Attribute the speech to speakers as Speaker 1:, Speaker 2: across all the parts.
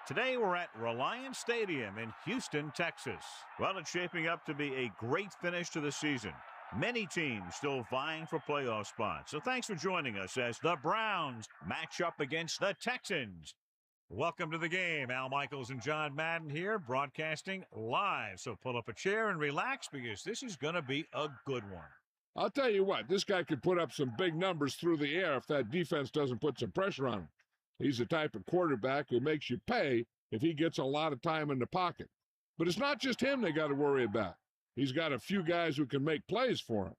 Speaker 1: Today we're at Reliance Stadium in Houston, Texas. Well, it's shaping up to be a great finish to the season. Many teams still vying for playoff spots. So thanks for joining us as the Browns match up against the Texans. Welcome to the game. Al Michaels and John Madden here, broadcasting live. So pull up a chair and relax because this is going to be a good one.
Speaker 2: I'll tell you what, this guy could put up some big numbers through the air if that defense doesn't put some pressure on him. He's the type of quarterback who makes you pay if he gets a lot of time in the pocket. But it's not just him they got to worry about. He's got a few guys who can make plays for him.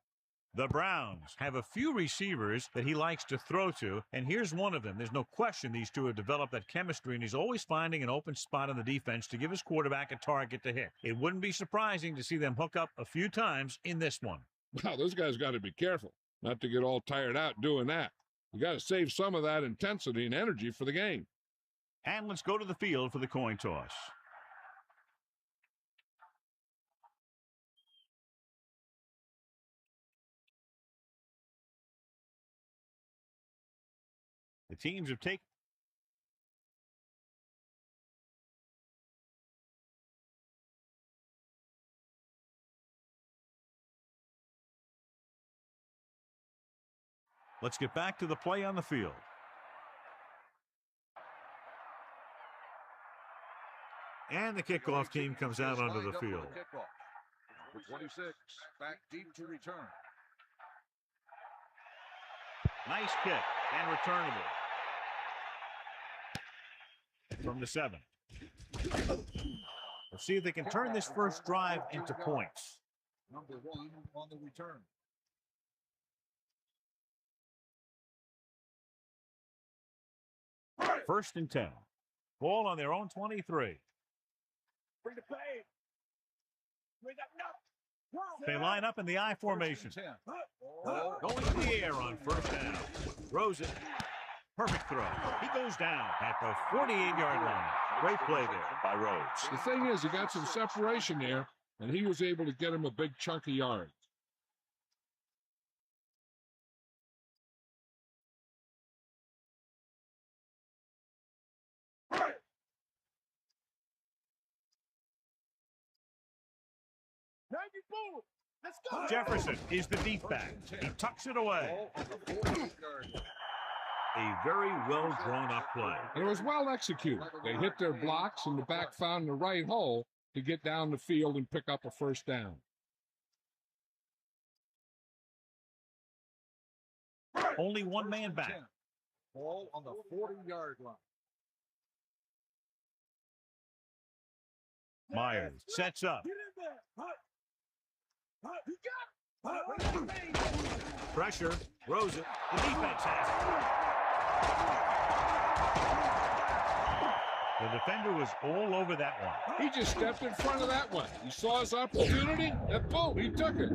Speaker 1: The Browns have a few receivers that he likes to throw to, and here's one of them. There's no question these two have developed that chemistry, and he's always finding an open spot on the defense to give his quarterback a target to hit. It wouldn't be surprising to see them hook up a few times in this one.
Speaker 2: Wow, those guys got to be careful not to get all tired out doing that. You got to save some of that intensity and energy for the game.
Speaker 1: And let's go to the field for the coin toss. The teams have taken. Let's get back to the play on the field. And the kickoff team comes out onto the field.
Speaker 3: With 26, back deep to return.
Speaker 1: Nice kick and returnable. From the 7. Let's see if they can turn this first drive into points.
Speaker 3: Number 1 on the return.
Speaker 1: First and 10. Ball on their own 23.
Speaker 3: Bring the play.
Speaker 1: They line up in the I formation. Going to the air on first down. Throws it. Perfect throw. He goes down at the 48-yard line. Great play there by Rhodes.
Speaker 2: The thing is, he got some separation there, and he was able to get him a big chunk of yards.
Speaker 3: Let's go.
Speaker 1: Jefferson is the deep back. He tucks it away. A very well-drawn-up play.
Speaker 2: And it was well executed. They hit their blocks, and the back found the right hole to get down the field and pick up a first down.
Speaker 1: Only one man back.
Speaker 3: Ball on the 40-yard line.
Speaker 1: Myers sets up. Pressure. Throws it. The defense has it. The defender was all over that one.
Speaker 2: He just stepped in front of that one. He saw his opportunity, and boom, he took it.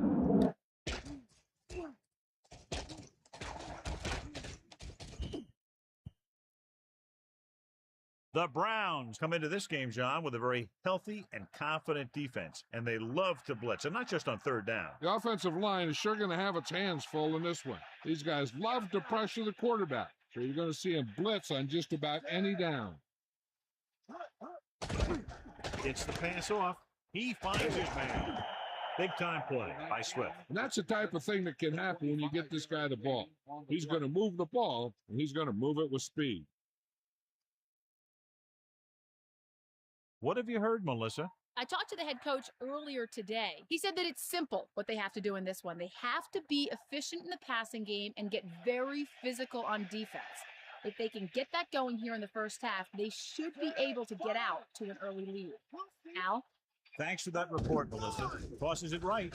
Speaker 1: The Browns come into this game, John, with a very healthy and confident defense, and they love to blitz, and not just on third down.
Speaker 2: The offensive line is sure going to have its hands full in this one. These guys love to pressure the quarterback, so you're going to see him blitz on just about any down.
Speaker 1: Gets the pass off. He finds his man. Big-time play by Swift.
Speaker 2: And that's the type of thing that can happen when you get this guy the ball. He's going to move the ball, and he's going to move it with speed.
Speaker 1: What have you heard, Melissa?
Speaker 4: I talked to the head coach earlier today. He said that it's simple what they have to do in this one. They have to be efficient in the passing game and get very physical on defense. If they can get that going here in the first half, they should be able to get out to an early lead. Al?
Speaker 1: Thanks for that report, Melissa. Tosses it right.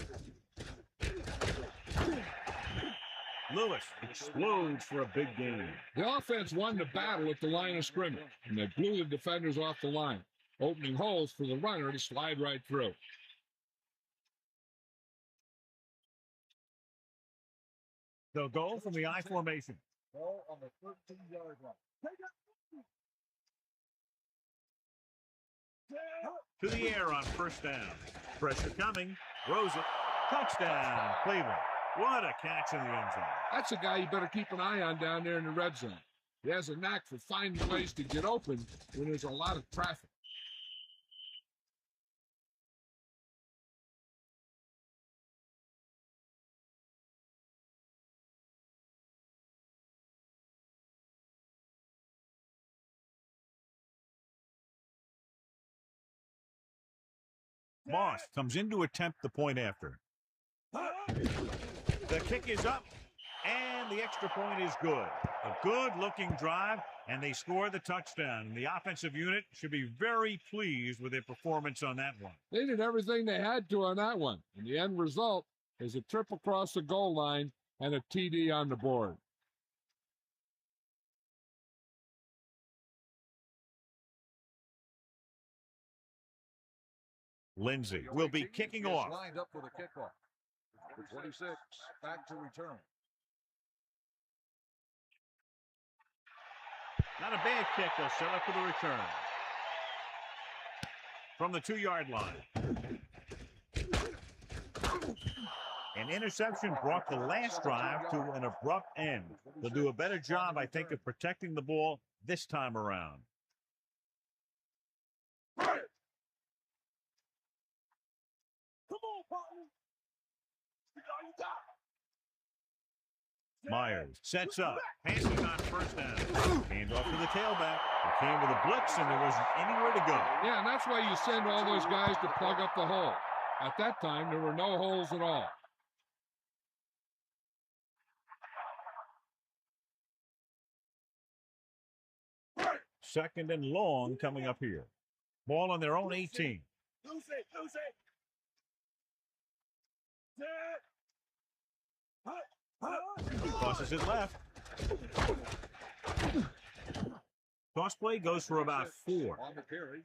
Speaker 1: Lewis explodes for a big game.
Speaker 2: The offense won the battle at the line of scrimmage, and they blew the defenders off the line, opening holes for the runner to slide right through.
Speaker 1: They'll go from the I formation.
Speaker 3: Ball on the 13-yard line.
Speaker 1: To the air on first down. Pressure coming. Throws it. Touchdown, Cleveland. What a catch in the end zone.
Speaker 2: That's a guy you better keep an eye on down there in the red zone. He has a knack for finding ways to get open when there's a lot of traffic.
Speaker 1: Moss comes in to attempt the point after. The kick is up, and the extra point is good. A good-looking drive, and they score the touchdown. The offensive unit should be very pleased with their performance on that one.
Speaker 2: They did everything they had to on that one. And the end result is a trip across the goal line and a TD on the board.
Speaker 1: Lindsay will be kicking off.
Speaker 3: Lined up for the kickoff. The 26, back to return.
Speaker 1: Not a bad kick. They'll set up for the return. From the 2-yard line. An interception brought the last drive to an abrupt end. They'll do a better job, I think, of protecting the ball this time around. Myers sets up, passing on first down. Hand off to the tailback. It came with a blitz, and there wasn't anywhere to go.
Speaker 2: Yeah, and that's why you send all those guys to plug up the hole. At that time, there were no holes at all.
Speaker 1: Second and long coming up here. Ball on their own 18. Tosses it left. Toss play goes for about 4.
Speaker 3: On the carry.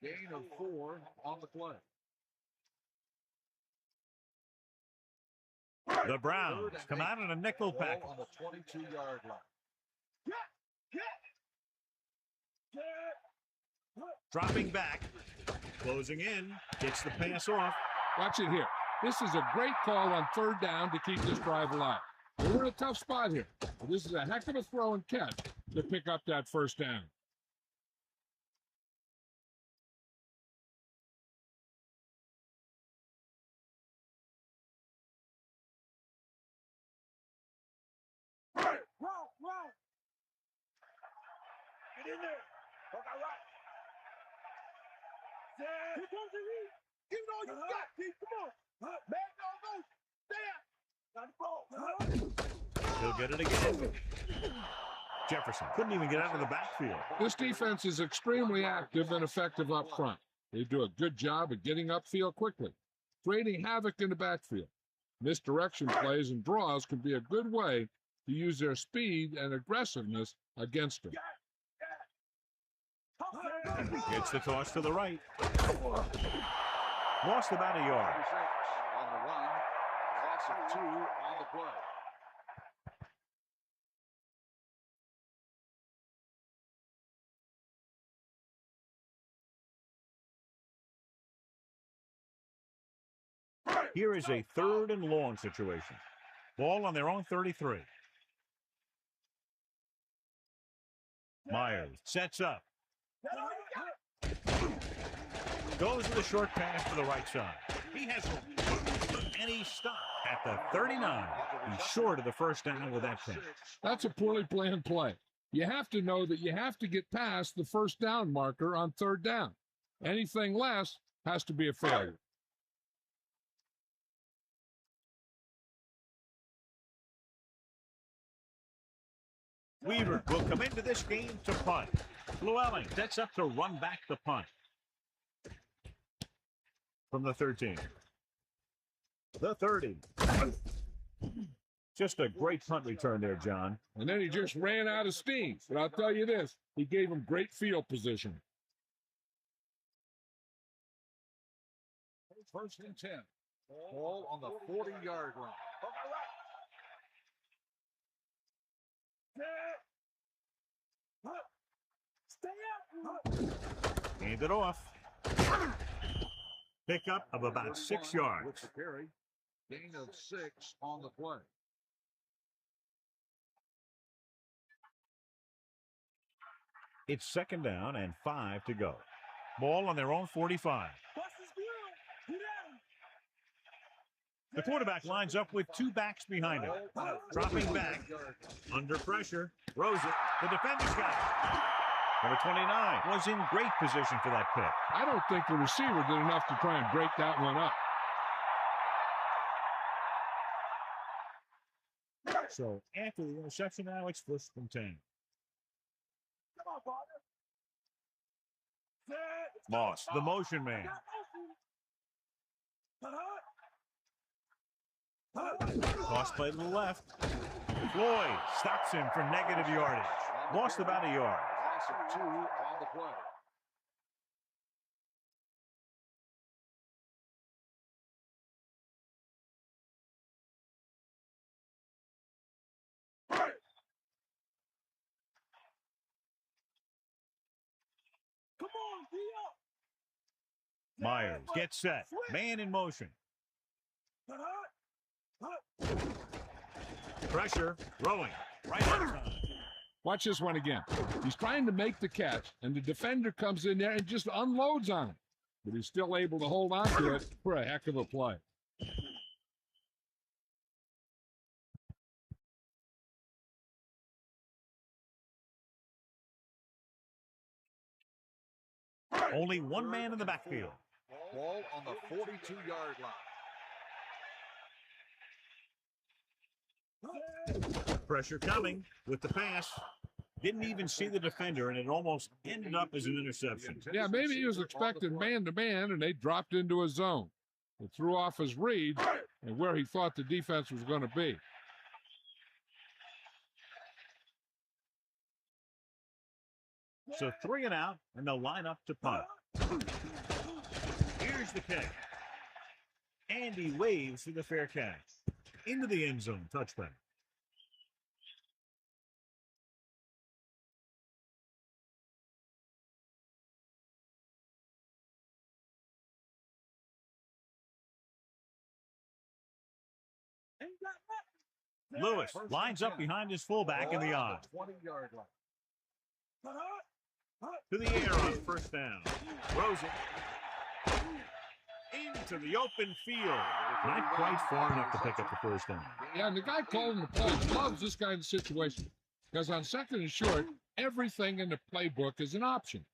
Speaker 3: Gain of 4 on the play.
Speaker 1: The Browns come out in a nickel package.
Speaker 3: On the 22-yard line.
Speaker 1: Dropping back, closing in, gets the pass off.
Speaker 2: Watch it here. This is a great call on third down to keep this drive alive. We're in a tough spot here. But this is a heck of a throw and catch to pick up that first down.
Speaker 3: Get in there. Give it all you got, Pete. Come on. Man, no, stay out.
Speaker 1: He'll get it again. Jefferson couldn't even get out of the backfield.
Speaker 2: This defense is extremely active and effective up front. They do a good job of getting upfield quickly, creating havoc in the backfield. Misdirection plays and draws can be a good way to use their speed and aggressiveness against them.
Speaker 1: Gets the toss to the right. Lost about a yard.
Speaker 3: 26 on the run. Loss of 2 on the play.
Speaker 1: Here is a third and long situation. Ball on their own 33. Myers sets up. Goes with a short pass to the right side. He has room. And he stopped at the 39. He's short of the first down with that pass.
Speaker 2: That's a poorly planned play. You have to know that you have to get past the first down marker on third down. Anything less has to be a failure.
Speaker 1: Weaver will come into this game to punt. Llewellyn sets up to run back the punt. From the 13. The 30. Just a great punt return there, John.
Speaker 2: And then he just ran out of steam. But I'll tell you this, he gave him great field position.
Speaker 3: First and 10. Ball on the 40-yard line.
Speaker 1: Hand it off. Pickup of about 6 yards.
Speaker 3: With the carry. Gain of 6 on the play.
Speaker 1: It's 2nd down and 5 to go. Ball on their own 45. The quarterback lines up with 2 backs behind him. Dropping back, under pressure, throws it. The defender's got it. Number 29 was in great position for that pick.
Speaker 2: I don't think the receiver did enough to try and break that one up.
Speaker 1: So after the interception now, it's 1st and 10. Moss, the motion man. Toss play to the left. Floyd stops him for negative yardage. Lost about a yard.
Speaker 3: Loss of 2 on the play.
Speaker 1: Myers gets set. Man in motion. Pressure, throwing. Right on time.
Speaker 2: Watch this one again. He's trying to make the catch, and the defender comes in there and just unloads on him. But he's still able to hold on to it for a heck of a play.
Speaker 1: Only one man in the backfield.
Speaker 3: Ball on the 42-yard line.
Speaker 1: Pressure coming with the pass. Didn't even see the defender, and it almost ended up as an interception.
Speaker 2: Yeah, maybe he was expecting man-to-man, and they dropped into a zone. It threw off his read and where he thought the defense was going to be.
Speaker 1: So 3 and out, and they'll line up to punt. Here's the kick. And he waves for the fair catch. Into the end zone, touchdown. Lewis lines up behind his fullback in the I.
Speaker 3: 20-yard line.
Speaker 1: To the air on 1st down. Throws it into the open field. Not quite far enough to pick up the 1st down.
Speaker 2: Yeah, and the guy calling the plays loves this kind of situation because on 2nd and short, everything in the playbook is an option.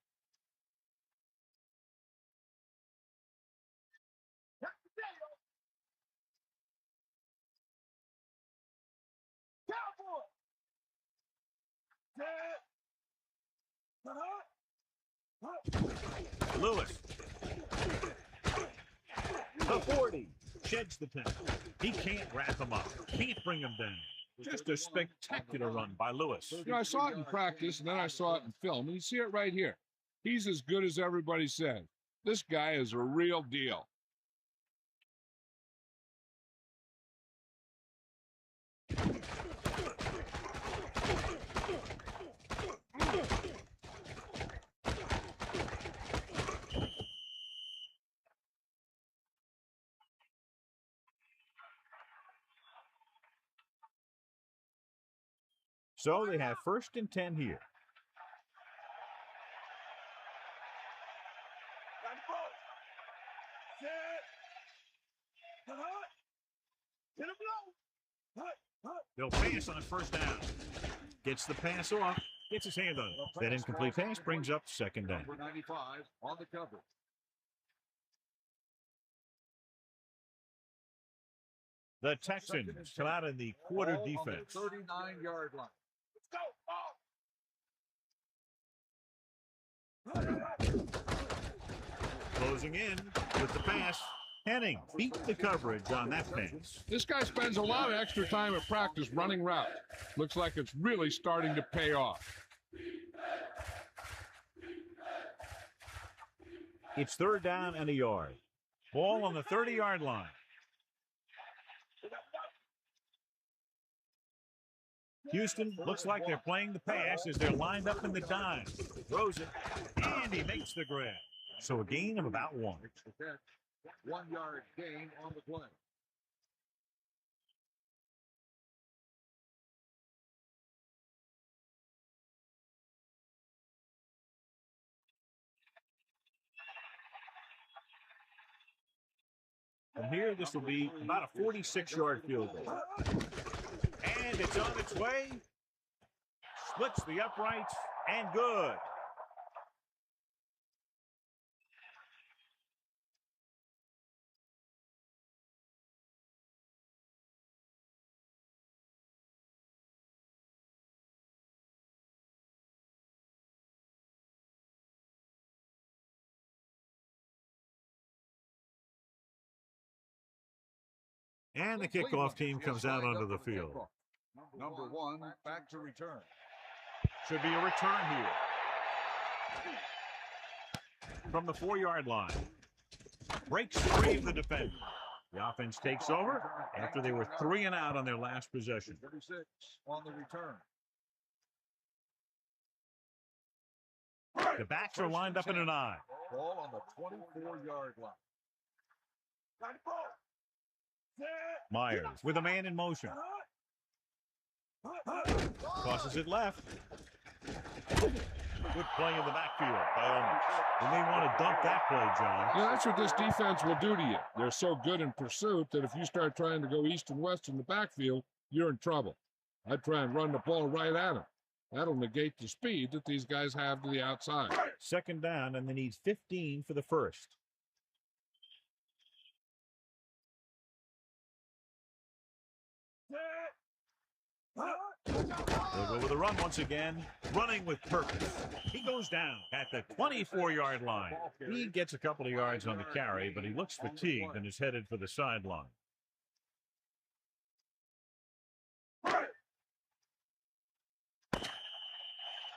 Speaker 1: Lewis. The 40. Sheds the 10. He can't wrap him up. Can't bring him down. Just a spectacular run by Lewis.
Speaker 2: You know, I saw it in practice, and then I saw it in film, and you see it right here. He's as good as everybody said. This guy is a real deal.
Speaker 1: So they have 1st and 10 here. They'll pass on 1st down. Gets the pass off. Gets his hand on it. That incomplete pass brings up 2nd down.
Speaker 3: Number 95 on the cover.
Speaker 1: The Texans come out in the quarter defense.
Speaker 3: 39-yard line.
Speaker 1: Closing in with the pass. Henning beat the coverage on that pass.
Speaker 2: This guy spends a lot of extra time at practice running routes. Looks like it's really starting to pay off.
Speaker 1: It's 3rd down and a yard. Ball on the 30-yard line. Houston looks like they're playing the pass as they're lined up in the dime. Throws it, and he makes the grab. So a gain of about 1.
Speaker 3: 1-yard gain on the play.
Speaker 1: From here, this will be about a 46-yard field goal. And it's on its way. Splits the uprights, and good. And the kickoff team comes out onto the field.
Speaker 3: Number 1, back to return.
Speaker 1: Should be a return here. From the 4-yard line. Breaks free of the defender. The offense takes over after they were 3 and out on their last possession.
Speaker 3: 36 on the return.
Speaker 1: The backs are lined up in an I.
Speaker 3: Ball on the 24-yard line.
Speaker 1: Myers with a man in motion. Tosses it left. Good play in the backfield by Olmos. They may want to dump that play, John.
Speaker 2: Yeah, that's what this defense will do to you. They're so good in pursuit that if you start trying to go east and west in the backfield, you're in trouble. I'd try and run the ball right at them. That'll negate the speed that these guys have to the outside.
Speaker 1: Second down, and they need 15 for the first. They'll go with the run once again, running with purpose. He goes down at the 24-yard line. He gets a couple of yards on the carry, but he looks fatigued and is headed for the sideline.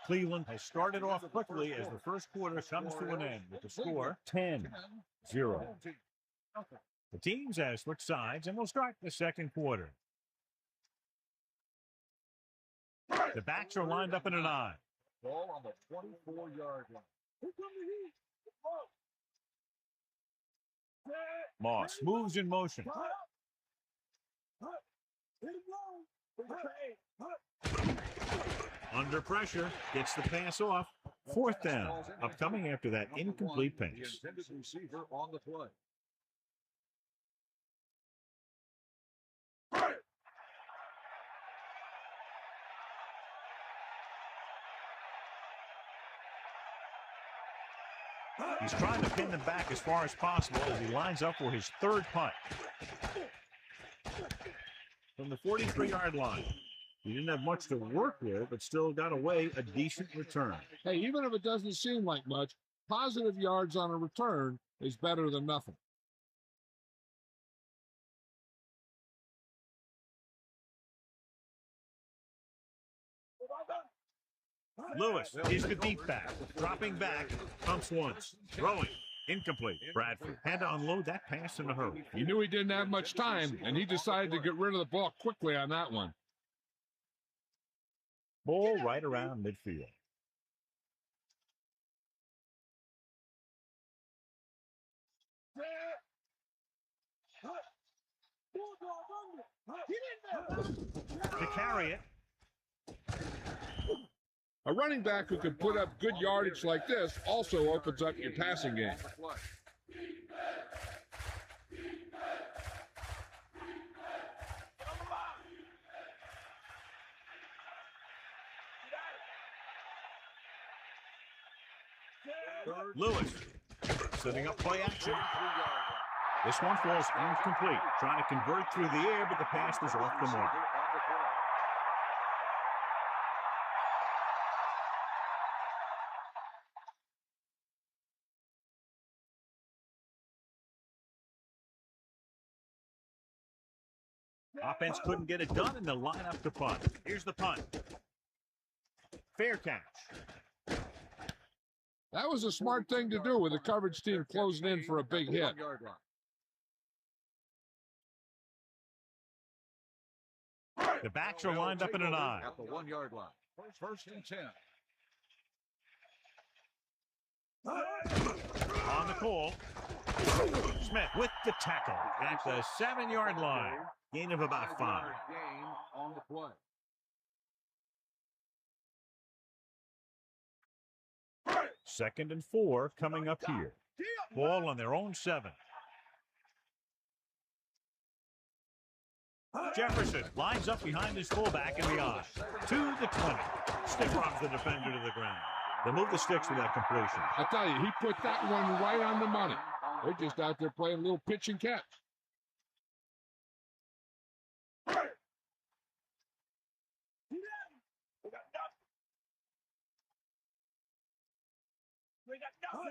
Speaker 1: Cleveland has started off quickly as the first quarter comes to an end with the score 10-0. The teams have switched sides and will start the second quarter. The backs are lined up in an I.
Speaker 3: Ball on the 24-yard line.
Speaker 1: Moss moves in motion. Under pressure, gets the pass off. Fourth down, upcoming after that incomplete pass.
Speaker 3: The intended receiver on the play.
Speaker 1: He's trying to pin them back as far as possible as he lines up for his third punt. From the 43-yard line. He didn't have much to work with, but still got away a decent return.
Speaker 2: Hey, even if it doesn't seem like much, positive yards on a return is better than nothing.
Speaker 1: Lewis is the deep back. Dropping back, pumps once. Throwing. Incomplete. Bradford had to unload that pass in a hurry.
Speaker 2: He knew he didn't have much time, and he decided to get rid of the ball quickly on that one.
Speaker 1: Ball right around midfield. To carry it.
Speaker 2: A running back who can put up good yardage like this also opens up your passing game.
Speaker 1: Lewis setting up play action. This one falls incomplete. Trying to convert through the air, but the pass was off the mark. Offense couldn't get it done, and they'll line up to punt. Here's the punt. Fair catch.
Speaker 2: That was a smart thing to do with the coverage team closing in for a big hit.
Speaker 1: The backs are lined up in an I.
Speaker 3: At the 1-yard line. First and 10.
Speaker 1: On the call. Smith with the tackle at the 7-yard line. Gain of about 5.
Speaker 3: Gain on the play.
Speaker 1: Second and 4 coming up here. Ball on their own 7. Jefferson lines up behind his fullback in the eye. To the 20. Stick runs the defender to the ground. They move the sticks with that completion.
Speaker 2: I tell you, he put that one right on the money. They're just out there playing a little pitch and catch.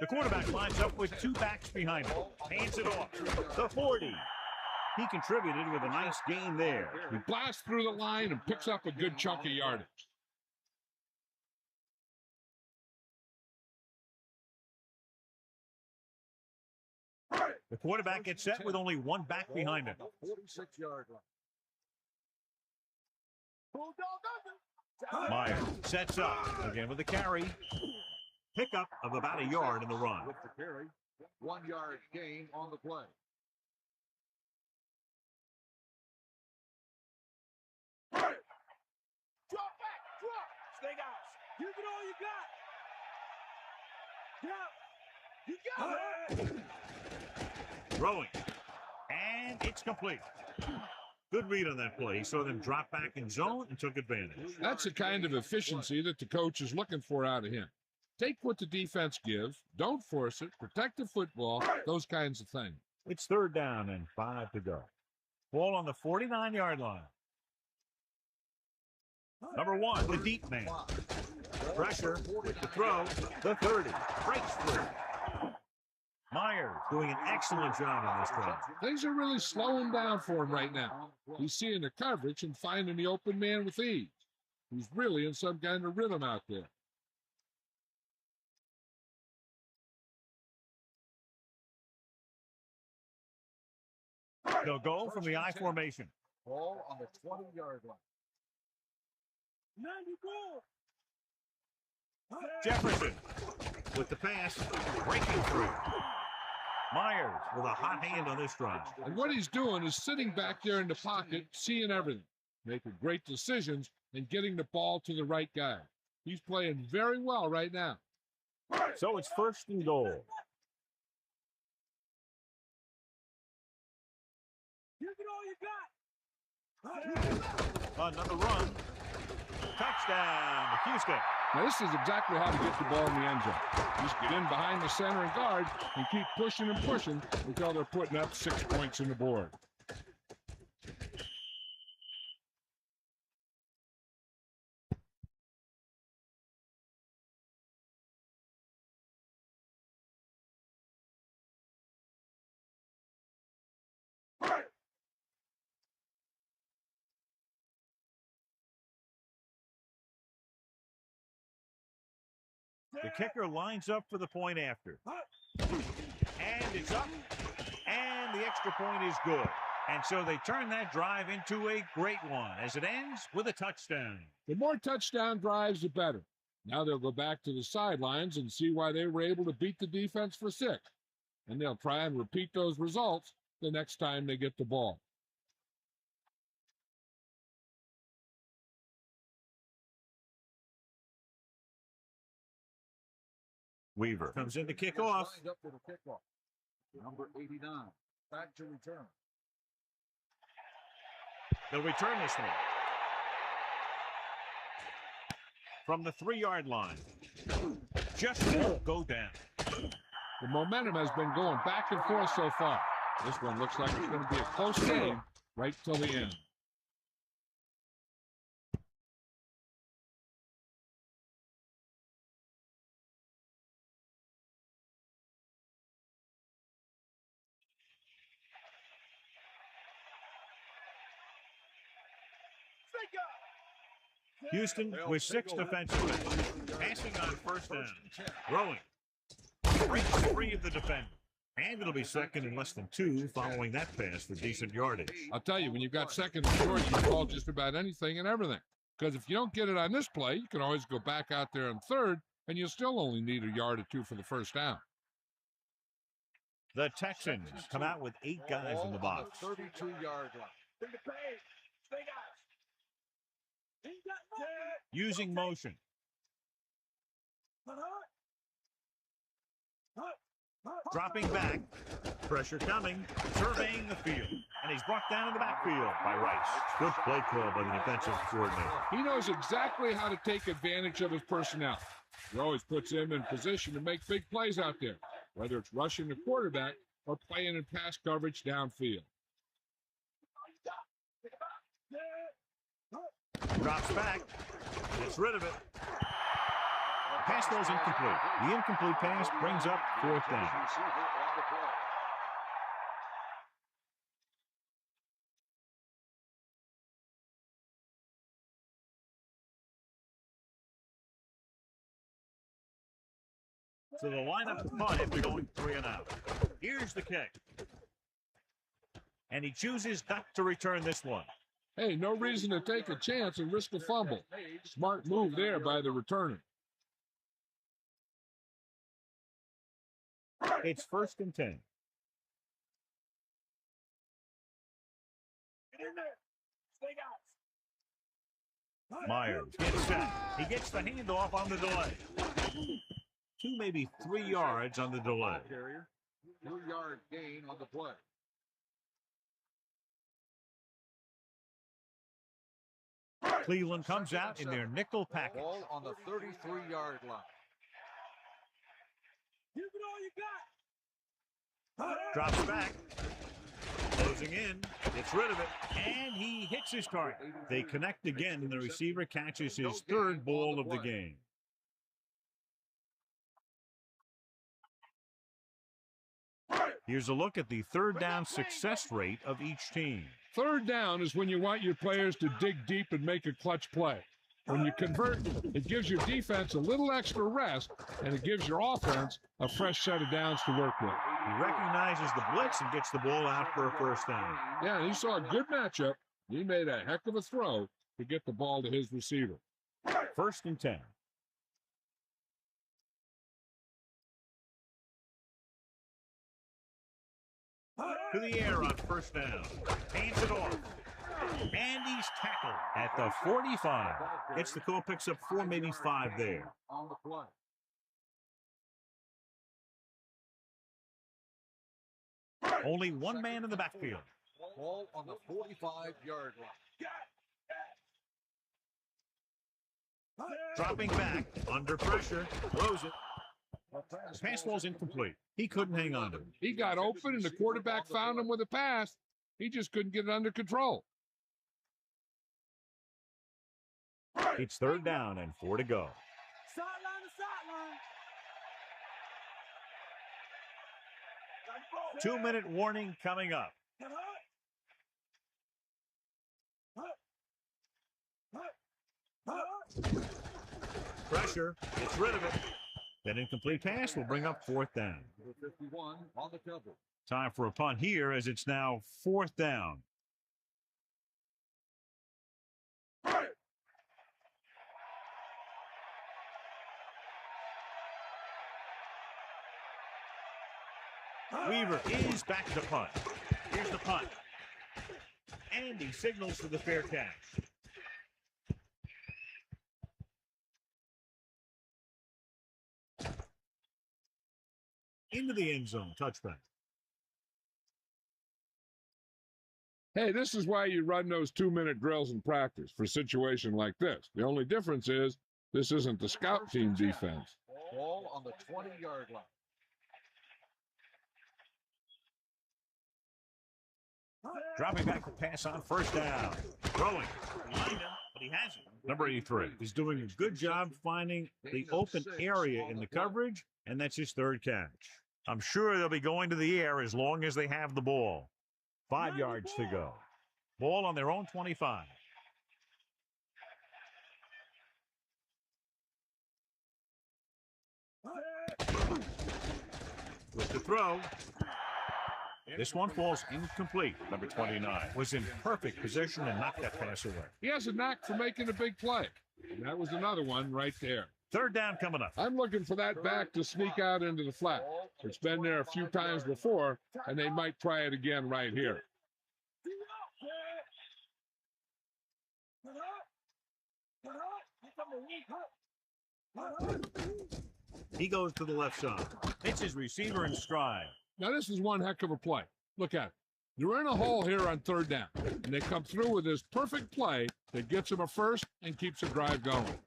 Speaker 1: The quarterback lines up with two backs behind him. Hands it off. The 40. He contributed with a nice gain there.
Speaker 2: He blasts through the line and picks up a good chunk of yardage.
Speaker 1: The quarterback gets set with only one back behind him.
Speaker 3: 46-yard line.
Speaker 1: Meyer sets up again with a carry. Pickup of about a yard in the run.
Speaker 3: With the carry, 1 yard gain on the play.
Speaker 5: Drop back, drop. Stay guys. Give it all you got. Yeah. You got it.
Speaker 1: Throwing. And it's complete. Good read on that play. He saw them drop back in zone and took advantage.
Speaker 2: That's the kind of efficiency that the coach is looking for out of him. Take what the defense gives, don't force it, protect the football, those kinds of things.
Speaker 1: It's 3rd down and 5 to go. Ball on the 49-yard line. Number 1, the deep man. Pressure with the throw. The 30. Breaks through. Myers doing an excellent job on this drive.
Speaker 2: Things are really slowing down for him right now. He's seeing the coverage and finding the open man with ease. He's really in some kind of rhythm out there.
Speaker 1: They'll go from the I formation.
Speaker 3: Ball on the 20-yard line.
Speaker 1: Jefferson with the pass, breaking through. Myers with a hot hand on this drive.
Speaker 2: And what he's doing is sitting back there in the pocket, seeing everything, making great decisions, and getting the ball to the right guy. He's playing very well right now.
Speaker 1: So it's 1st and goal. Another run. Touchdown, Houston.
Speaker 2: Now, this is exactly how to get the ball in the end zone. Just get in behind the center and guard and keep pushing and pushing until they're putting up 6 points on the board.
Speaker 1: The kicker lines up for the point after. And it's up. And the extra point is good. And so they turn that drive into a great one as it ends with a touchdown.
Speaker 2: The more touchdown drives, the better. Now they'll go back to the sidelines and see why they were able to beat the defense for 6. And they'll try and repeat those results the next time they get the ball.
Speaker 1: Weaver comes in to kick off.
Speaker 3: Lined up for the kickoff. Number 89, back to return.
Speaker 1: They'll return this one. From the 3-yard line. Just won't go down.
Speaker 2: The momentum has been going back and forth so far. This one looks like it's going to be a close game right till the end.
Speaker 1: Houston with 6 defensive ends. Passing on 1st down. Throwing. Breaks free of the defender. And it'll be 2nd and less than 2 following that pass for decent yardage.
Speaker 2: I'll tell you, when you've got 2nd and short, you can call just about anything and everything. Because if you don't get it on this play, you can always go back out there on 3rd, and you'll still only need a yard or 2 for the 1st down.
Speaker 1: The Texans come out with 8 guys in the box.
Speaker 3: 32-yard line.
Speaker 1: Using motion. Dropping back. Pressure coming. Surveying the field. And he's brought down in the backfield by Rice. Good play call by the defensive coordinator.
Speaker 2: He knows exactly how to take advantage of his personnel. He always puts him in position to make big plays out there, whether it's rushing the quarterback or playing in pass coverage downfield.
Speaker 1: Drops back. Gets rid of it. The pass throws incomplete. The incomplete pass brings up fourth down. So the lineup punt after going 3 and out. Here's the kick. And he chooses not to return this one.
Speaker 2: Hey, no reason to take a chance and risk a fumble. Smart move there by the returner.
Speaker 1: It's 1st and 10.
Speaker 5: Get in there. Stay out.
Speaker 1: Myers gets set. He gets the handoff on the delay. 2, maybe 3 yards on the delay.
Speaker 3: Carrier, 2-yard gain on the play.
Speaker 1: Cleveland comes out in their nickel package.
Speaker 3: Ball on the 33-yard line.
Speaker 5: Give it all you got.
Speaker 1: Drops back. Closing in. Gets rid of it. And he hits his target. They connect again, and the receiver catches his 3rd ball of the game. Here's a look at the 3rd down success rate of each team.
Speaker 2: 3rd down is when you want your players to dig deep and make a clutch play. When you convert, it gives your defense a little extra rest, and it gives your offense a fresh set of downs to work with.
Speaker 1: He recognizes the blitz and gets the ball out for a 1st down.
Speaker 2: Yeah, he saw a good matchup. He made a heck of a throw to get the ball to his receiver.
Speaker 1: 1st and 10. To the air on 1st down. Hands it off. And he's tackled at the 45. Gets the call, picks up 4, maybe 5 there.
Speaker 3: On the play.
Speaker 1: Only 1 man in the backfield.
Speaker 3: Ball on the 45-yard line.
Speaker 1: Dropping back, under pressure, throws it. The pass ball's incomplete. He couldn't hang on to it.
Speaker 2: He got open, and the quarterback found him with a pass. He just couldn't get it under control.
Speaker 1: It's 3rd down and 4 to go.
Speaker 5: Sideline to sideline.
Speaker 1: 2-minute warning coming up. Pressure, gets rid of it. That incomplete pass will bring up 4th down.
Speaker 3: 51 on the cover.
Speaker 1: Time for a punt here as it's now 4th down. Weaver is back to punt. Here's the punt. And he signals for the fair catch. Into the end zone, touchback.
Speaker 2: Hey, this is why you run those 2-minute drills in practice for a situation like this. The only difference is this isn't the scout team defense.
Speaker 3: Ball on the 20-yard line.
Speaker 1: Dropping back for pass on 1st down. Throwing. Behind him, but he hasn't. Number 83. He's doing a good job finding the open area in the coverage, and that's his 3rd catch. I'm sure they'll be going to the air as long as they have the ball. 5 yards to go. Ball on their own 25. With the throw. This one falls incomplete. Number 29 was in perfect position and knocked that pass away.
Speaker 2: He has a knack for making a big play. And that was another one right there.
Speaker 1: 3rd down coming up.
Speaker 2: I'm looking for that back to sneak out into the flat. It's been there a few times before, and they might try it again right here.
Speaker 1: He goes to the left side. Hits his receiver in stride.
Speaker 2: Now, this is one heck of a play. Look at it. They're in a hole here on third down, and they come through with this perfect play that gets them a first and keeps the drive going.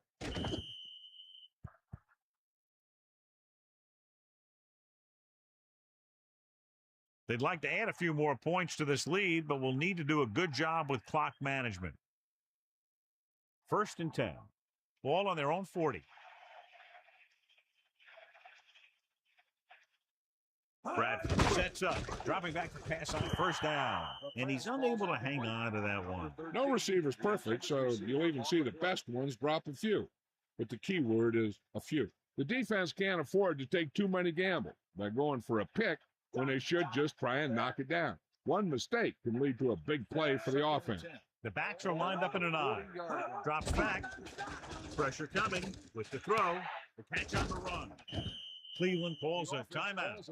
Speaker 1: They'd like to add a few more points to this lead, but will need to do a good job with clock management. 1st and 10. Ball on their own 40. Bradford sets up, dropping back to pass on 1st down, and he's unable to hang on to that one.
Speaker 2: No receiver's perfect, so you'll even see the best ones drop a few. But the key word is a few. The defense can't afford to take too many gambles by going for a pick when they should just try and knock it down. One mistake can lead to a big play for the offense.
Speaker 1: The backs are lined up in an I. Drops back. Pressure coming with the throw. The catch on the run. Cleveland calls a timeout.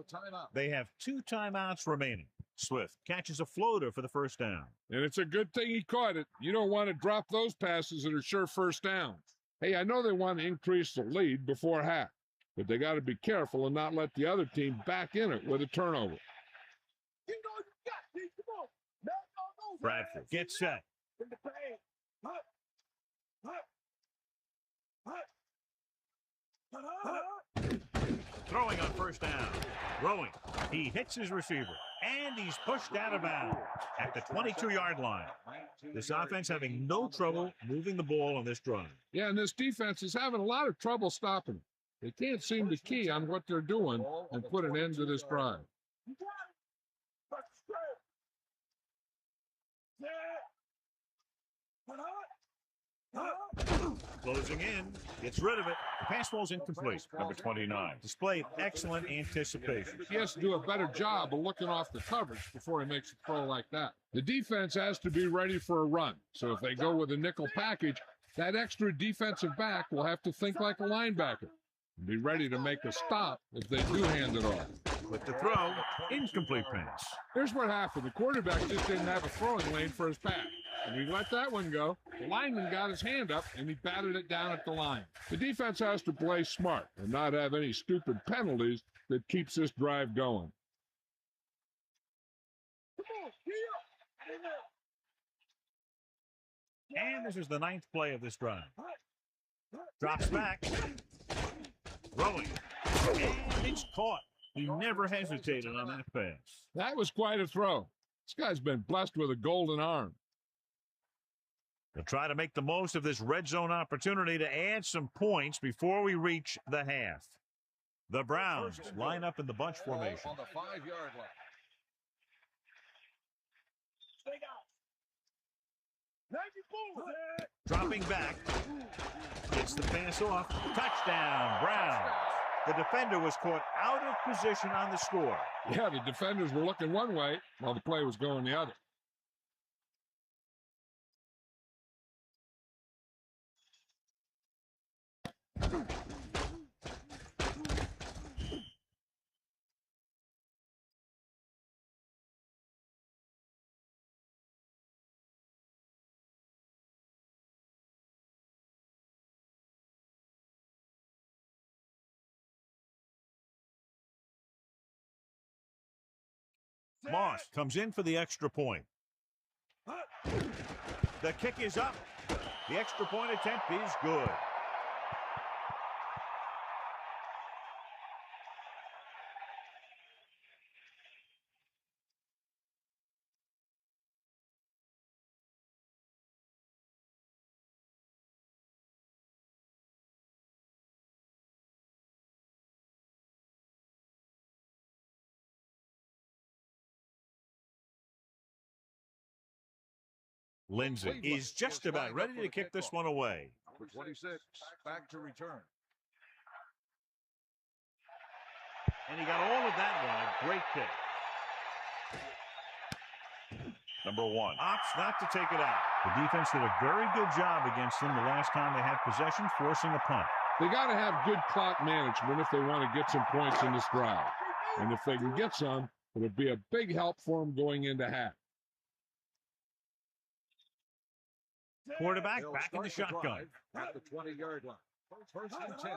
Speaker 1: They have 2 timeouts remaining. Swift catches a floater for the 1st down.
Speaker 2: And it's a good thing he caught it. You don't want to drop those passes that are sure 1st downs. Hey, I know they want to increase the lead before half, but they got to be careful and not let the other team back in it with a turnover.
Speaker 1: Bradford gets set. Throwing on 1st down. Throwing. He hits his receiver. And he's pushed out of bounds at the 22-yard line. This offense having no trouble moving the ball on this drive.
Speaker 2: Yeah, and this defense is having a lot of trouble stopping them. They can't seem to key on what they're doing and put an end to this drive.
Speaker 1: Closing in, gets rid of it. The pass ball's incomplete. Number 29 displayed excellent anticipation.
Speaker 2: He has to do a better job of looking off the coverage before he makes a throw like that. The defense has to be ready for a run. So if they go with a nickel package, that extra defensive back will have to think like a linebacker and be ready to make a stop if they do hand it off.
Speaker 1: With the throw, incomplete pass.
Speaker 2: Here's what happened. The quarterback just didn't have a throwing lane for his pass. And he let that one go. The lineman got his hand up, and he batted it down at the line. The defense has to play smart and not have any stupid penalties that keeps this drive going.
Speaker 1: And this is the 9th play of this drive. Drops back. Throwing. And it's caught. He never hesitated on that pass.
Speaker 2: That was quite a throw. This guy's been blessed with a golden arm.
Speaker 1: They'll try to make the most of this red zone opportunity to add some points before we reach the half. The Browns line up in the bunch formation.
Speaker 3: On the 5-yard line.
Speaker 1: Dropping back. Gets the pass off. Touchdown, Browns. The defender was caught out of position on the score.
Speaker 2: Yeah, the defenders were looking one way while the play was going the other.
Speaker 1: Moss comes in for the extra point. The kick is up. The extra point attempt is good. Lindsay is just about ready to kick this one away.
Speaker 3: Number 26, back to return.
Speaker 1: And he got all of that one. A great kick. Number 1 opts not to take it out. The defense did a very good job against them the last time they had possession, forcing a punt.
Speaker 2: They got to have good clock management if they want to get some points in this drive. And if they can get some, it'll be a big help for them going into half.
Speaker 1: Quarterback back in the shotgun.
Speaker 3: At the 20-yard line. First and 10.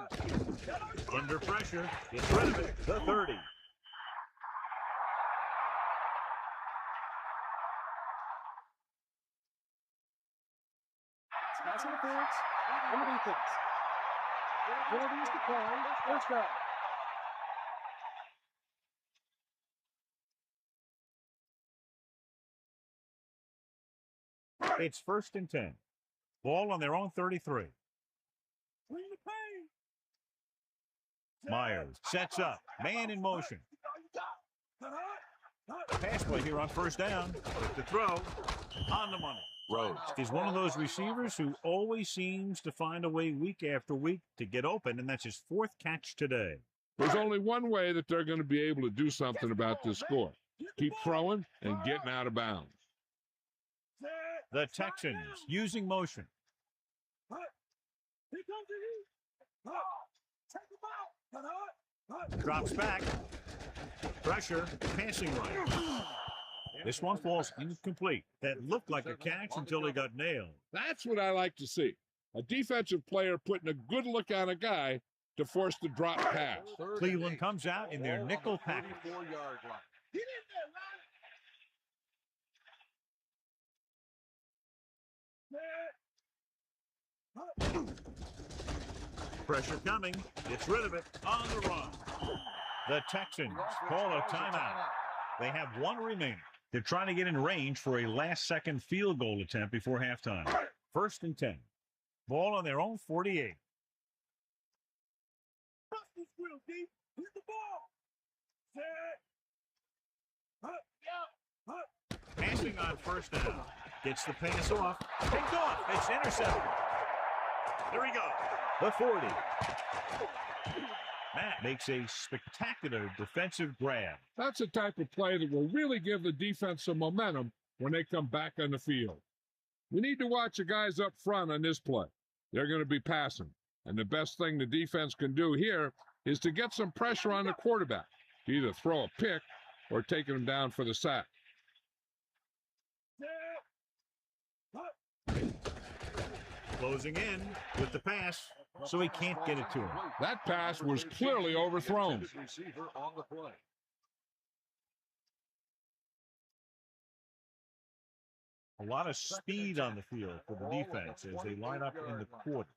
Speaker 1: Under pressure, gets rid of it, the 30.
Speaker 5: Pass interference on the defense. Penalties declined. First down.
Speaker 1: It's first and 10. Ball on their own 33.
Speaker 5: Clean the paint.
Speaker 1: Myers sets up, man in motion. Pass play here on first down. With the throw, on the money. Rose is one of those receivers who always seems to find a way week after week to get open, and that's his fourth catch today.
Speaker 2: There's only one way that they're going to be able to do something about this score. Keep throwing and getting out of bounds.
Speaker 1: The Texans using motion.
Speaker 5: Here comes the heat. Take him out.
Speaker 1: Drops back. Pressure, passing line. This one falls incomplete. That looked like a catch until he got nailed.
Speaker 2: That's what I like to see. A defensive player putting a good look on a guy to force the drop pass.
Speaker 1: Cleveland comes out in their nickel package.
Speaker 3: 4-yard line.
Speaker 5: Get in there, Ronnie.
Speaker 1: Pressure coming. Gets rid of it on the run. The Texans call a timeout. They have one remaining. They're trying to get in range for a last-second field goal attempt before halftime. First and 10. Ball on their own 48.
Speaker 5: Bust this real deep. Here's the ball. Set.
Speaker 1: Passing on first down. Gets the pass off. Picked off. It's intercepted. There we go. The 40. Matt makes a spectacular defensive grab.
Speaker 2: That's the type of play that will really give the defense some momentum when they come back on the field. We need to watch the guys up front on this play. They're going to be passing. And the best thing the defense can do here is to get some pressure on the quarterback, to either throw a pick or taking him down for the sack.
Speaker 1: Closing in with the pass, so he can't get it to him.
Speaker 2: That pass was clearly overthrown.
Speaker 3: Receiver on the play.
Speaker 1: A lot of speed on the field for the defense as they line up in the quarter.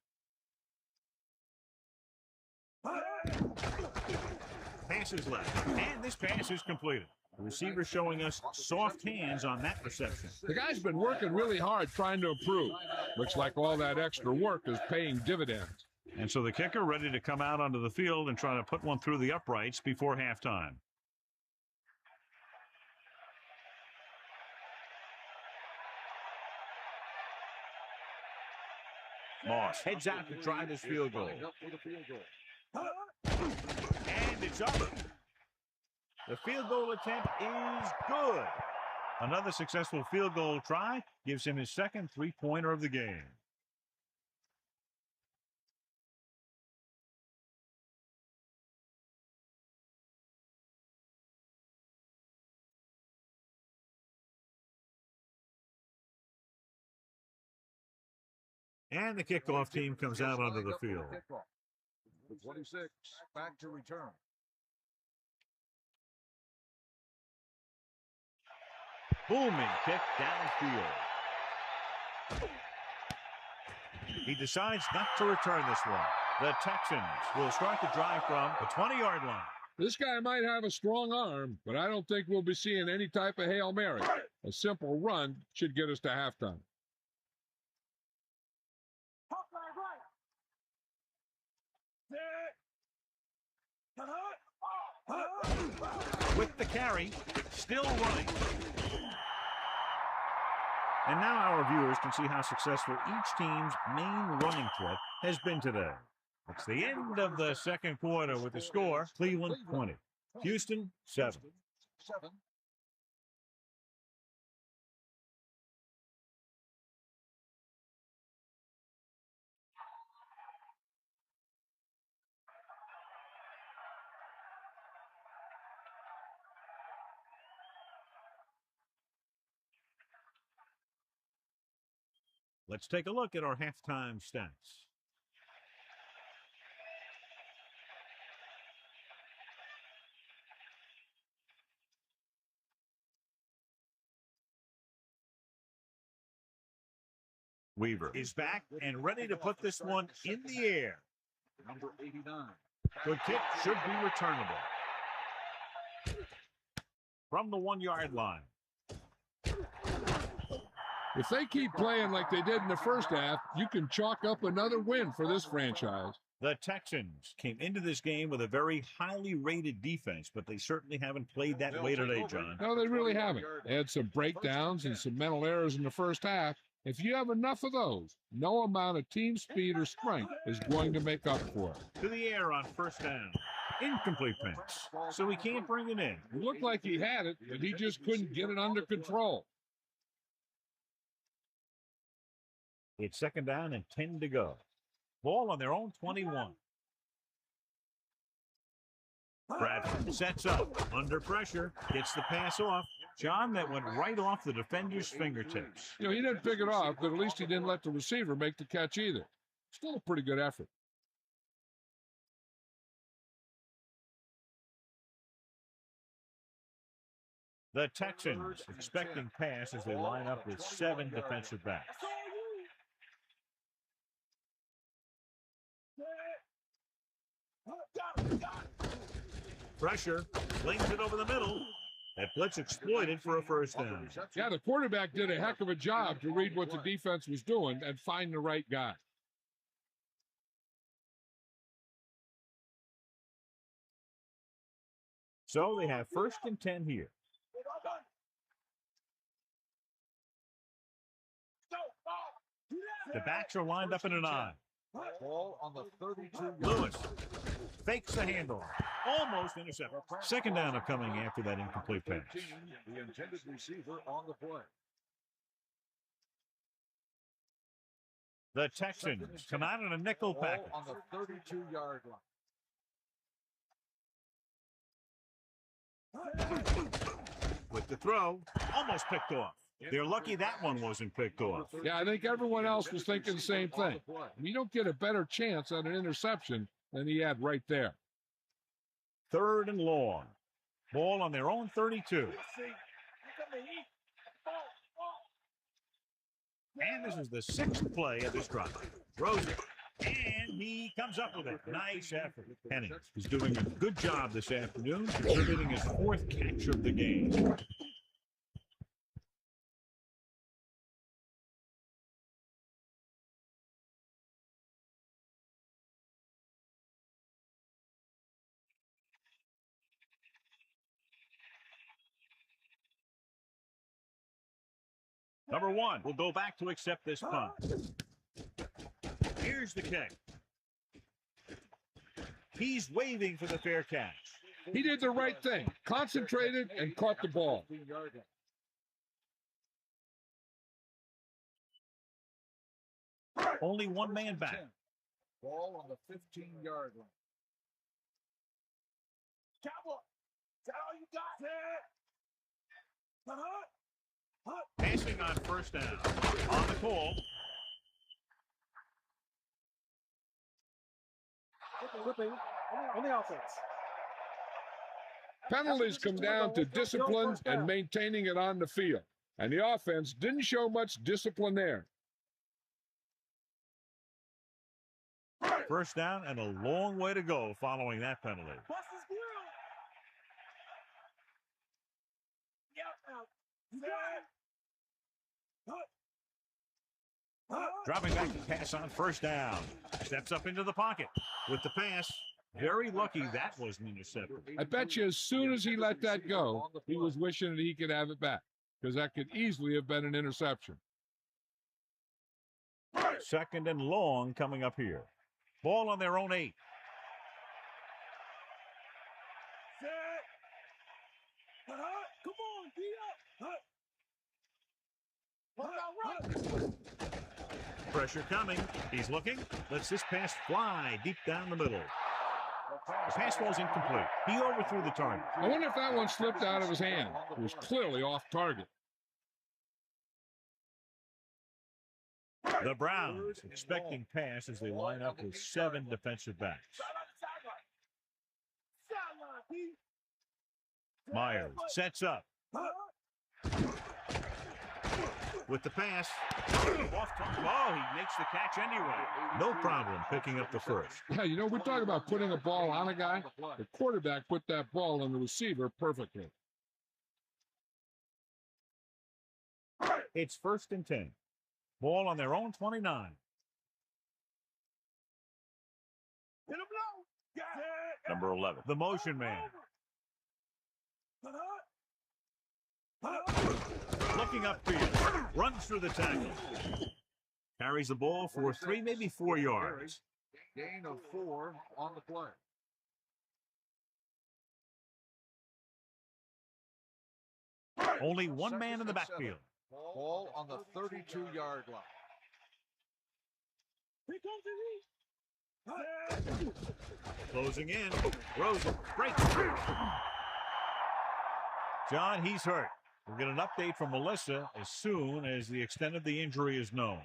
Speaker 1: Passes left, and this pass is completed. The receiver showing us soft hands on that reception.
Speaker 2: The guy's been working really hard trying to improve. Looks like all that extra work is paying dividends.
Speaker 1: And so the kicker ready to come out onto the field and try to put one through the uprights before halftime. Moss heads out to try this field goal. And it's up. The field goal attempt is good. Another successful field goal try gives him his second three-pointer of the game. And the kickoff team comes out onto the field.
Speaker 3: The 26 back to return.
Speaker 1: Booming kick downfield. He decides not to return this one. The Texans will start the drive from the 20-yard line.
Speaker 2: This guy might have a strong arm, but I don't think we'll be seeing any type of Hail Mary. A simple run should get us to halftime.
Speaker 5: Top line right.
Speaker 1: With the carry, still running. And now our viewers can see how successful each team's main running threat has been today. It's the end of the second quarter with the score, Cleveland 20, Houston 7. Let's take a look at our halftime stats. Weaver is back and ready to put this one in the air.
Speaker 3: Number 89.
Speaker 1: Good kick, should be returnable. From the 1-yard line.
Speaker 2: If they keep playing like they did in the first half, you can chalk up another win for this franchise.
Speaker 1: The Texans came into this game with a very highly rated defense, but they certainly haven't played that way today, John.
Speaker 2: No, they really haven't. They had some breakdowns and some mental errors in the first half. If you have enough of those, no amount of team speed or strength is going to make up for it.
Speaker 1: To the air on first down. Incomplete pass, so he can't bring it in.
Speaker 2: It looked like he had it, but he just couldn't get it under control.
Speaker 1: It's second down and 10 to go. Ball on their own 21. Bradford sets up, under pressure, gets the pass off. John, that went right off the defender's fingertips.
Speaker 2: You know, he didn't pick it off, but at least he didn't let the receiver make the catch either. Still a pretty good effort.
Speaker 1: The Texans expecting pass as they line up with 7 defensive backs. Pressure, flings it over the middle. That blitz exploited for a first down.
Speaker 2: Yeah, the quarterback did a heck of a job to read what the defense was doing and find the right guy.
Speaker 1: So they have first and 10 here. The backs are lined up in an eye.
Speaker 3: Ball on the 32.
Speaker 1: Lewis fakes the handle. Almost intercepted. Second down coming after that incomplete pass.
Speaker 3: The intended receiver on the play.
Speaker 1: The Texans come out in a nickel package.
Speaker 3: On the 32-yard line.
Speaker 1: With the throw, almost picked off. They're lucky that one wasn't picked off.
Speaker 2: Yeah, I think everyone else was thinking the same thing. You don't get a better chance at an interception than he had right there.
Speaker 1: Third and long. Ball on their own 32. And this is the 6th play of this drive. Throws it. And he comes up with it. Nice effort. Penny is doing a good job this afternoon, contributing his 4th catch of the game. Number 1 will go back to accept this punt. Here's the kick. He's waving for the fair catch.
Speaker 2: He did the right thing, concentrated and caught the ball.
Speaker 1: Only one man back.
Speaker 3: Ball on the 15-yard line.
Speaker 1: Passing on first down. On the call.
Speaker 5: Flipping on the offense.
Speaker 2: Penalties come down to discipline and maintaining it on the field. And the offense didn't show much discipline there.
Speaker 1: First down and a long way to go following that penalty. Dropping back to pass on first down. Steps up into the pocket with the pass. Very lucky that wasn't intercepted.
Speaker 2: I bet you as soon as he let that go, he was wishing that he could have it back, because that could easily have been an interception.
Speaker 1: Second and long coming up here. Ball on their own 8. Pressure coming. He's looking. Lets this pass fly deep down the middle. The pass ball's incomplete. He overthrew the target.
Speaker 2: I wonder if that one slipped out of his hand. It was clearly off target.
Speaker 1: The Browns expecting pass as they line up with 7 defensive backs. Myers sets up. With the pass. Oh, he makes the catch anyway. No problem picking up the first.
Speaker 2: Yeah, you know, we're talking about putting a ball on a guy. The quarterback put that ball on the receiver perfectly.
Speaker 1: It's 1st and 10. Ball on their own 29. Number 11, the motion man. Looking upfield, runs through the tackle. Carries the ball for 3, maybe 4 yards.
Speaker 3: Gain of 4 on the play.
Speaker 1: Only one man in the backfield.
Speaker 3: Ball on the 32-yard line.
Speaker 1: Closing in. Rosen breaks through. John, he's hurt. We'll get an update from Melissa as soon as the extent of the injury is known.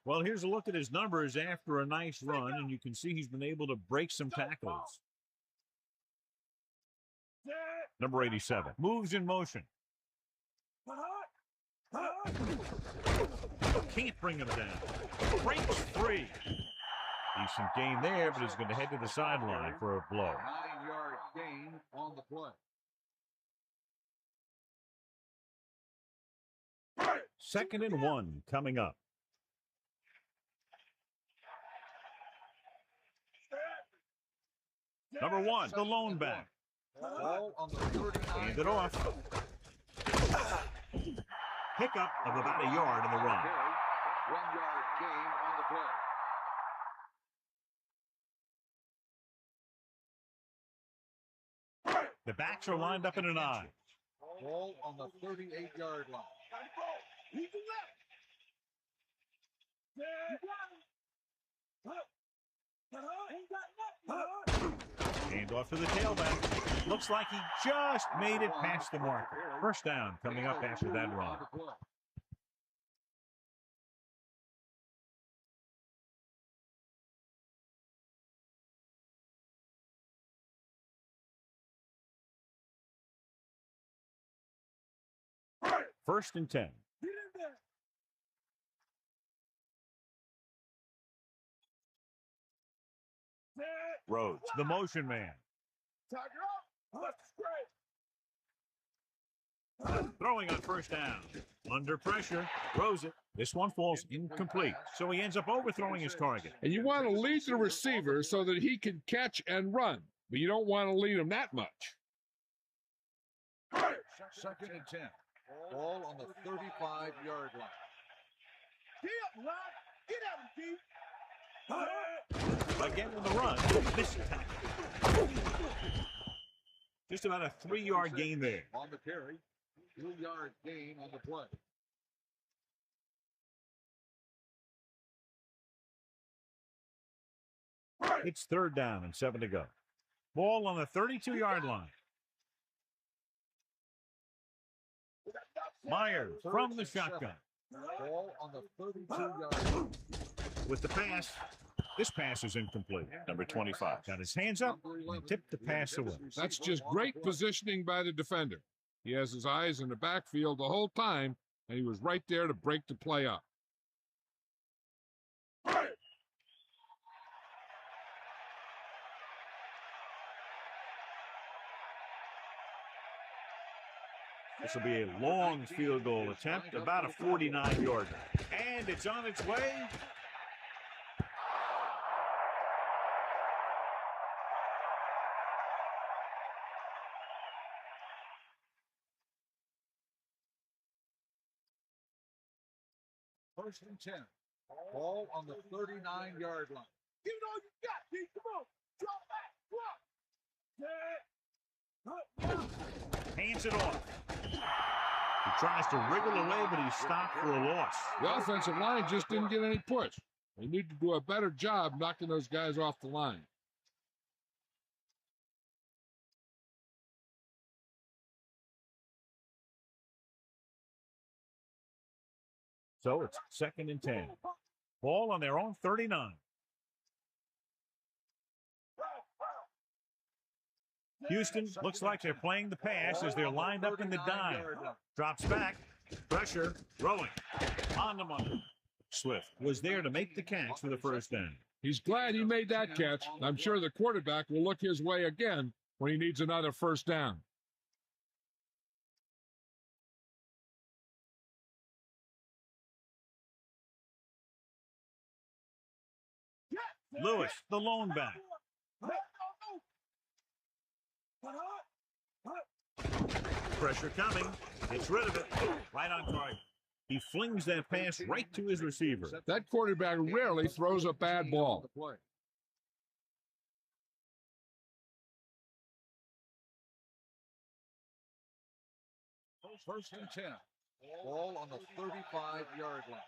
Speaker 1: Well, here's a look at his numbers after a nice run, and you can see he's been able to break some tackles. Number 87, moves in motion. Can't bring him down. Breaks free. Decent gain there, but he's going to head to the sideline for a blow.
Speaker 3: 9-yard gain on the play.
Speaker 1: 2nd and 1 coming up. Number 1, the lone back.
Speaker 3: Ball on the 39.
Speaker 1: Hand it off. Pickup of about a yard in the run.
Speaker 3: 1-yard gain on the play.
Speaker 1: The backs are lined up in an I.
Speaker 3: Ball on the 38-yard line.
Speaker 1: Hand off to the tailback. Looks like he just made it past the marker. 1st down coming up after that run. 1st and 10. Rhodes, the motion man. Throwing on 1st down. Under pressure, throws it. This one falls incomplete, so he ends up overthrowing his target.
Speaker 2: And you want to lead the receiver so that he can catch and run, but you don't want to lead him that much.
Speaker 3: 2nd and 10. Ball on the 35-yard line.
Speaker 1: Again on the run. This tackle. Just about a 3-yard gain there.
Speaker 3: On the carry. 2-yard gain on the play.
Speaker 1: It's 3rd down and 7 to go. Ball on the 32-yard line. Myers from the shotgun.
Speaker 3: Ball on the 32-yard line.
Speaker 1: With the pass. This pass is incomplete. Number 25 got his hands up and tipped the pass away.
Speaker 2: That's just great positioning by the defender. He has his eyes in the backfield the whole time, and he was right there to break the play up.
Speaker 1: This will be a long field goal attempt, about a 49-yarder. And it's on its way.
Speaker 3: First and 10. Ball on the 39-yard line. Give it all you got, Pete. Come on. Drop back. Drop.
Speaker 1: Hands it off. He tries to wriggle away, but he's stopped for a loss.
Speaker 2: The offensive line just didn't get any push. They need to do a better job knocking those guys off the line.
Speaker 1: So it's 2nd and 10. Ball on their own 39. Houston looks like they're playing the pass as they're lined up in the dime. Drops back. Pressure. Throwing. On the money. Swift was there to make the catch for the first down.
Speaker 2: He's glad he made that catch. I'm sure the quarterback will look his way again when he needs another first down.
Speaker 1: Lewis, the lone back. Pressure coming. Gets rid of it. Right on target. He flings that pass right to his receiver.
Speaker 2: That quarterback rarely throws a bad ball.
Speaker 3: First and 10. Ball on the 35-yard line.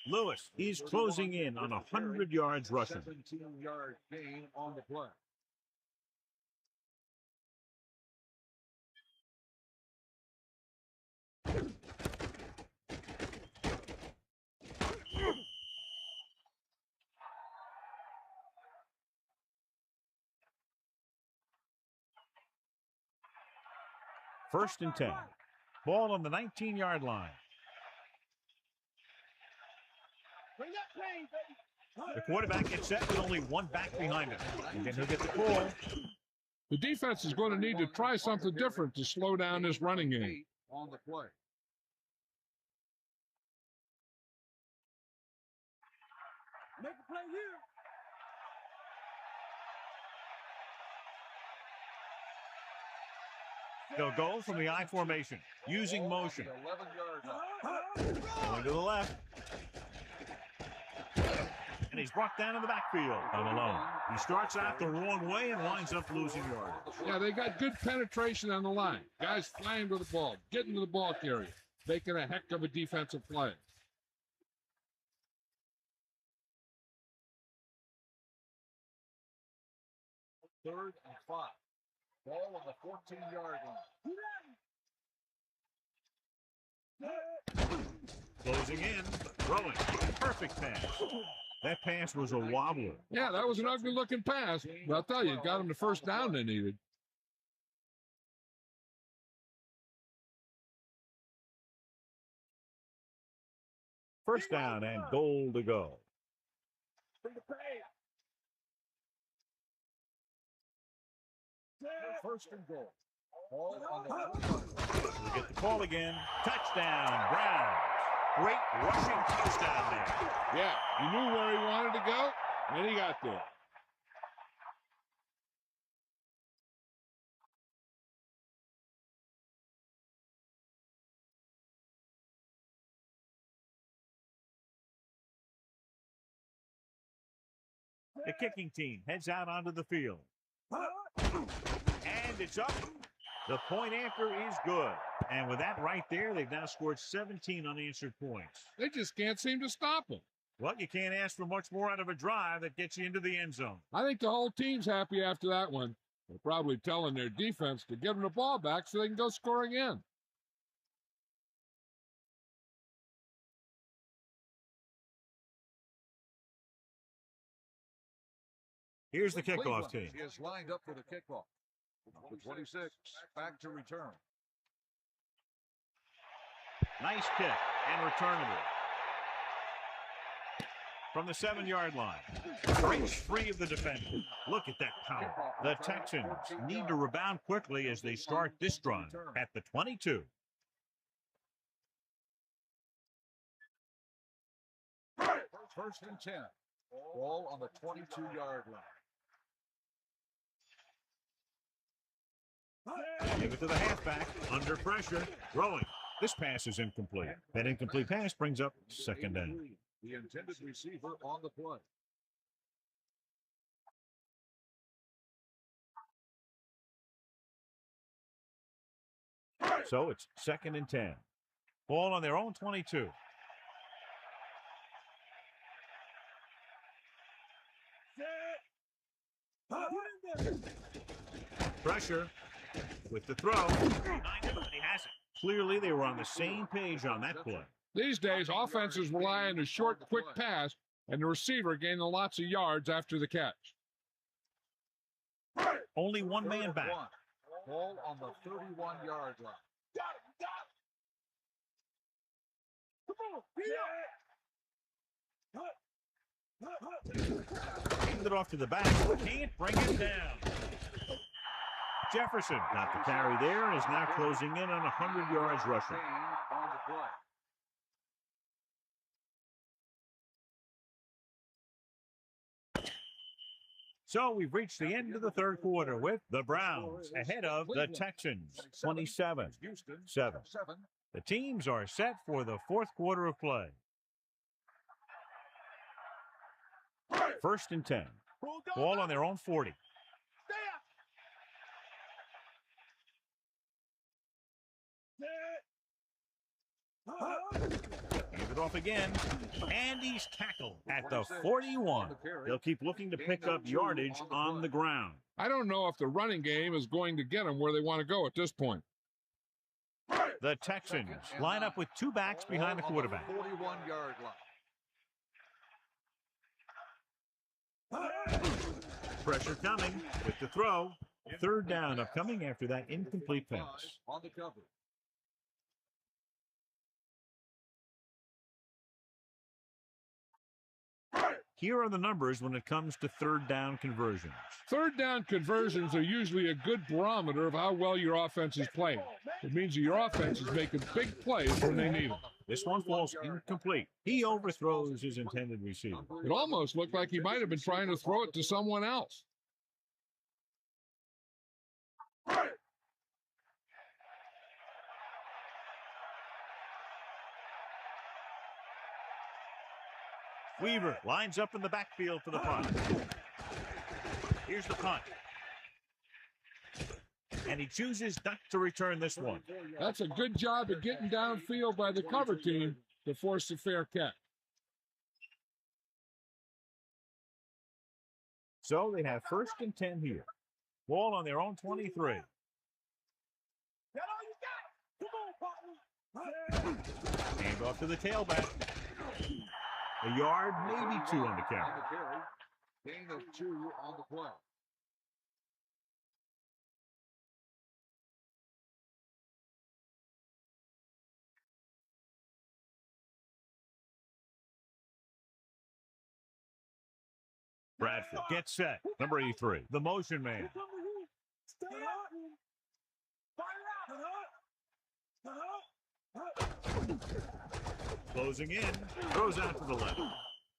Speaker 1: Lewis, he's closing in on 100 yards rushing.
Speaker 3: 17-yard gain on the play.
Speaker 1: First and 10. Ball on the 19-yard line. The quarterback gets set with only one back behind him. And then he'll get the call.
Speaker 2: The defense is going to need to try something different to slow down this running game.
Speaker 3: On the play. Make a play here.
Speaker 1: They'll go from the I formation, using motion.
Speaker 3: 11-yard line.
Speaker 1: Going to the left. And he's brought down in the backfield on alone. He starts out the wrong way and winds up losing yardage.
Speaker 2: Yeah, they got good penetration on the line. Guys flying to the ball, getting to the ball carrier, making a heck of a defensive play.
Speaker 3: Third and 5. Ball on the 14-yard line.
Speaker 1: Closing in, throwing. Perfect pass. That pass was a wobbler.
Speaker 2: Yeah, that was an ugly-looking pass. But I'll tell you, it got them the first down they needed.
Speaker 1: First down and goal to go.
Speaker 3: First and goal. Ball on the
Speaker 1: We get the call again. Touchdown, Browns. Great rushing touchdown there.
Speaker 2: Yeah, he knew where he wanted to go, and he got there.
Speaker 1: The kicking team heads out onto the field. And it's up. The point anchor is good. And with that right there, they've now scored 17 unanswered points.
Speaker 2: They just can't seem to stop him.
Speaker 1: Well, you can't ask for much more out of a drive that gets you into the end zone.
Speaker 2: I think the whole team's happy after that one. They're probably telling their defense to give them the ball back so they can go score again.
Speaker 1: Here's the kickoff team.
Speaker 3: He is lined up for the kickoff. The 26, back to return.
Speaker 1: Nice kick and returnable. From the 7-yard line. Breaks free of the defender. Look at that power. The Texans need to rebound quickly as they start this run at the 22.
Speaker 3: First and 10. Ball on the 22-yard line.
Speaker 1: Give it to the halfback. Under pressure. Throwing. This pass is incomplete. That incomplete pass brings up second down.
Speaker 3: The intended receiver on the play.
Speaker 1: So it's second and 10. Ball on their own 22. Pressure with the throw. He has it. Clearly, they were on the same page on that play.
Speaker 2: These days, offenses rely on a short, quick pass, and the receiver gaining lots of yards after the catch.
Speaker 1: Only one man back.
Speaker 3: Ball on the 31-yard line.
Speaker 1: Handed it off to the back. Can't bring it down. Jefferson got the carry there and is now closing in on 100 yards rushing.
Speaker 3: On the play.
Speaker 1: So we've reached the end of the third quarter with the Browns ahead of the Texans, 27-7. The teams are set for the fourth quarter of play. 1st and 10. Ball on their own 40. Hand it off again, and he's tackled at the 41. They'll keep looking to pick up yardage on the ground.
Speaker 2: I don't know if the running game is going to get them where they want to go at this point.
Speaker 1: The Texans line up with two backs behind the quarterback.
Speaker 3: 41-yard line.
Speaker 1: Pressure coming with the throw. 3rd down upcoming after that incomplete pass.
Speaker 3: On the cover.
Speaker 1: Here are the numbers when it comes to 3rd down conversions.
Speaker 2: 3rd down conversions are usually a good barometer of how well your offense is playing. It means that your offense is making big plays when they need them.
Speaker 1: This one falls incomplete. He overthrows his intended receiver.
Speaker 2: It almost looked like he might have been trying to throw it to someone else.
Speaker 1: Weaver lines up in the backfield for the punt. Here's the punt. And he chooses not to return this one.
Speaker 2: That's a good job of getting downfield by the cover team to force a fair catch.
Speaker 1: So they have 1st and 10 here. Ball on their own 23. Hand off to the tailback. A yard, maybe 2 on the carry.
Speaker 3: Gain of 2 on the play.
Speaker 1: Bradford gets set. Number 83, the motion man. Closing in, throws out to the left.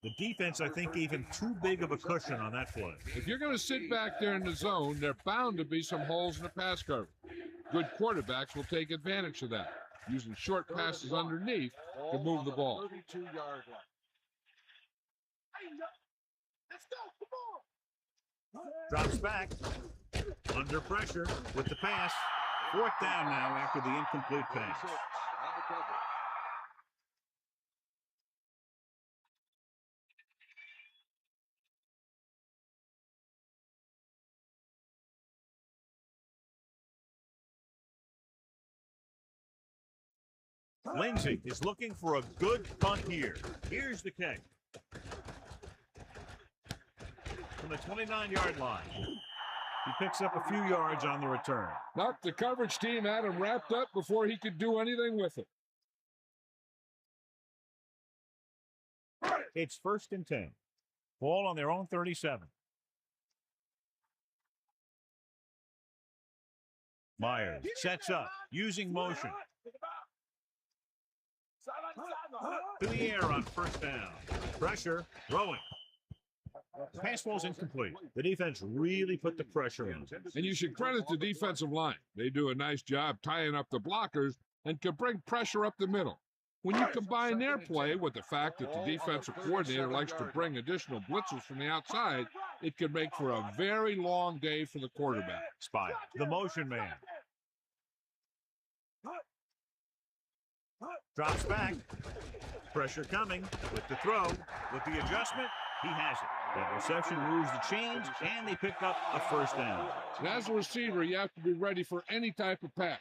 Speaker 1: The defense, I think, gave him too big of a cushion on that play.
Speaker 2: If you're going to sit back there in the zone, there are bound to be some holes in the pass cover. Good quarterbacks will take advantage of that, using short passes underneath to move the ball.
Speaker 3: 32-yard line.
Speaker 1: Drops back, under pressure with the pass. 4th down now after the incomplete pass.
Speaker 3: On the cover.
Speaker 1: Lindsey is looking for a good punt here. Here's the kick. From the 29-yard line. He picks up a few yards on the return.
Speaker 2: Not the coverage team had him wrapped up before he could do anything with it.
Speaker 1: It's 1st and 10. Ball on their own 37. Myers sets up, using motion. To the air on 1st down. Pressure, throwing. The pass ball's incomplete. The defense really put the pressure on.
Speaker 2: And you should credit the defensive line. They do a nice job tying up the blockers and can bring pressure up the middle. When you combine their play with the fact that the defensive coordinator likes to bring additional blitzers from the outside, it can make for a very long day for the quarterback.
Speaker 1: Spy, the motion man. Drops back. Pressure coming with the throw. With the adjustment, he has it. That reception moves the chains, and they pick up a 1st down.
Speaker 2: And as a receiver, you have to be ready for any type of pass.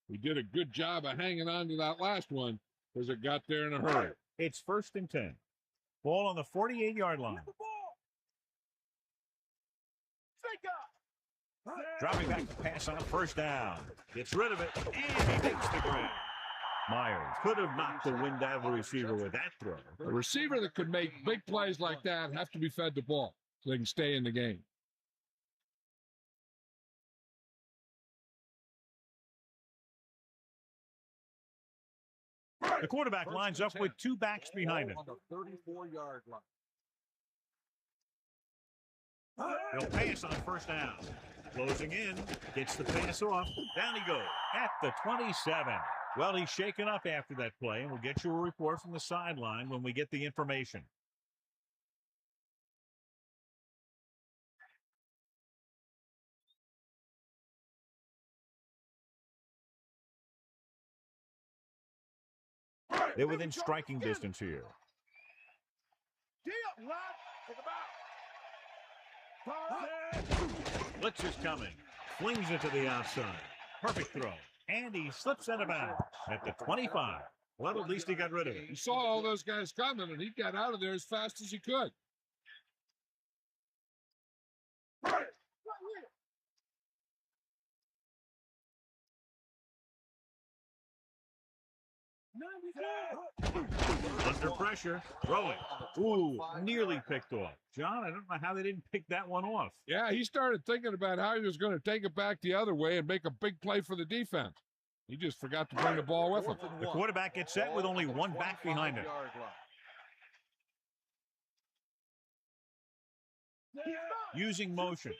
Speaker 2: He did a good job of hanging on to that last one, because it got there in a hurry.
Speaker 1: It's 1st and 10. Ball on the 48-yard line. Dropping back to pass on 1st down. Gets rid of it, and he takes the grab. Myers could have knocked the wind out of the receiver with that throw.
Speaker 2: A receiver that could make big plays like that have to be fed the ball so they can stay in the game.
Speaker 1: The quarterback lines up with 2 backs behind him.
Speaker 3: On the 34-yard line.
Speaker 1: He'll pass on 1st down. Closing in, gets the pass off. Down he goes at the 27. Well, he's shaken up after that play, and we'll get you a report from the sideline when we get the information. They're within striking distance here. Blitz is coming. Flings it to the outside. Perfect throw. And he slips out of bounds at the 25. Well, at least he got rid of it.
Speaker 2: He saw all those guys coming, and he got out of there as fast as he could.
Speaker 1: Under pressure, throwing. Ooh, nearly picked off. John, I don't know how they didn't pick that one off.
Speaker 2: Yeah, he started thinking about how he was going to take it back the other way and make a big play for the defense. He just forgot to bring the ball with him.
Speaker 1: The quarterback gets set with only 1 back behind him. Using motion.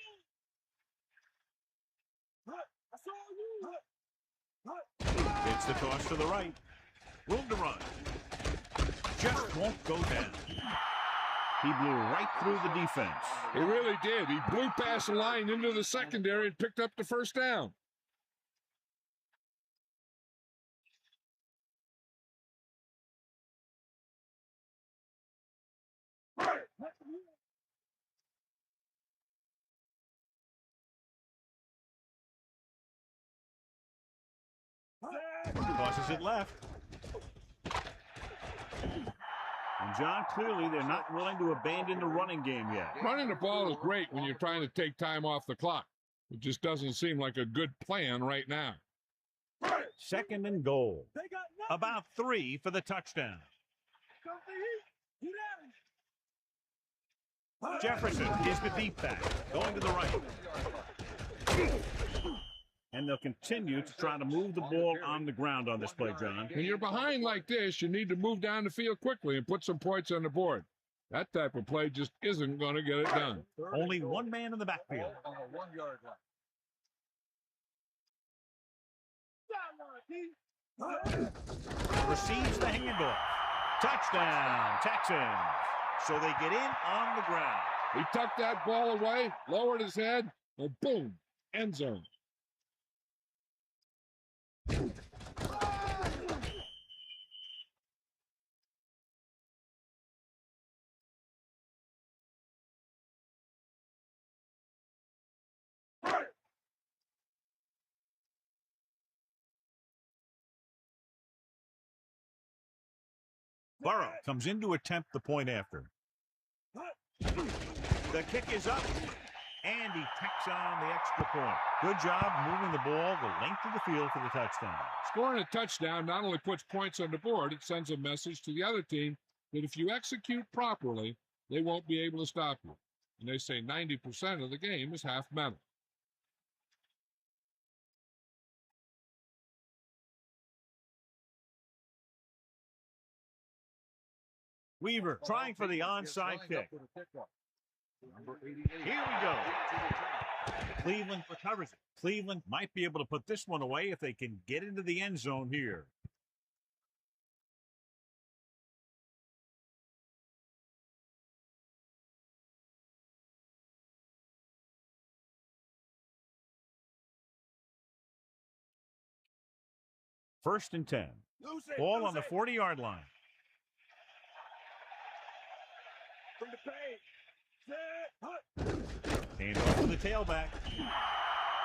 Speaker 1: It's the toss to the right. Room to run. Just won't go down. He blew right through the defense.
Speaker 2: He really did. He blew past the line into the secondary and picked up the 1st down.
Speaker 1: Tosses it left. And John, clearly they're not willing to abandon the running game yet.
Speaker 2: Running the ball is great when you're trying to take time off the clock. It just doesn't seem like a good plan right now.
Speaker 1: 2nd and goal. About 3 for the touchdown. Jefferson is the deep back, going to the right. And they'll continue to try to move the ball on the ground on this play, John.
Speaker 2: When you're behind like this, you need to move down the field quickly and put some points on the board. That type of play just isn't going to get it done.
Speaker 1: Only 1 man in the backfield.
Speaker 3: On the 1-yard line.
Speaker 1: Receives the handoff. Touchdown, Texans. So they get in on the ground.
Speaker 2: He tucked that ball away, lowered his head, and boom, end zone.
Speaker 1: Burrow comes in to attempt the point after. The kick is up, and he tacks on the extra point. Good job moving the ball the length of the field for the touchdown.
Speaker 2: Scoring a touchdown not only puts points on the board, it sends a message to the other team that if you execute properly, they won't be able to stop you. And they say 90% of the game is half mental.
Speaker 1: Weaver trying for the onside kick. Here we go. Cleveland recovers it. Cleveland might be able to put this one away if they can get into the end zone here. First and 10. Ball on the 40-yard line. Hand off to the tailback.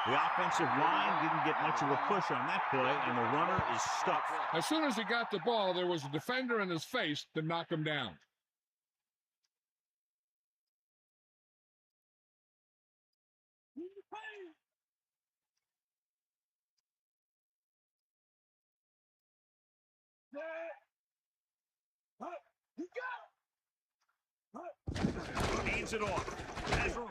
Speaker 1: The offensive line didn't get much of a push on that play, and the runner is stuck.
Speaker 2: As soon as he got the ball, there was a defender in his face to knock him down.
Speaker 1: Hands it off.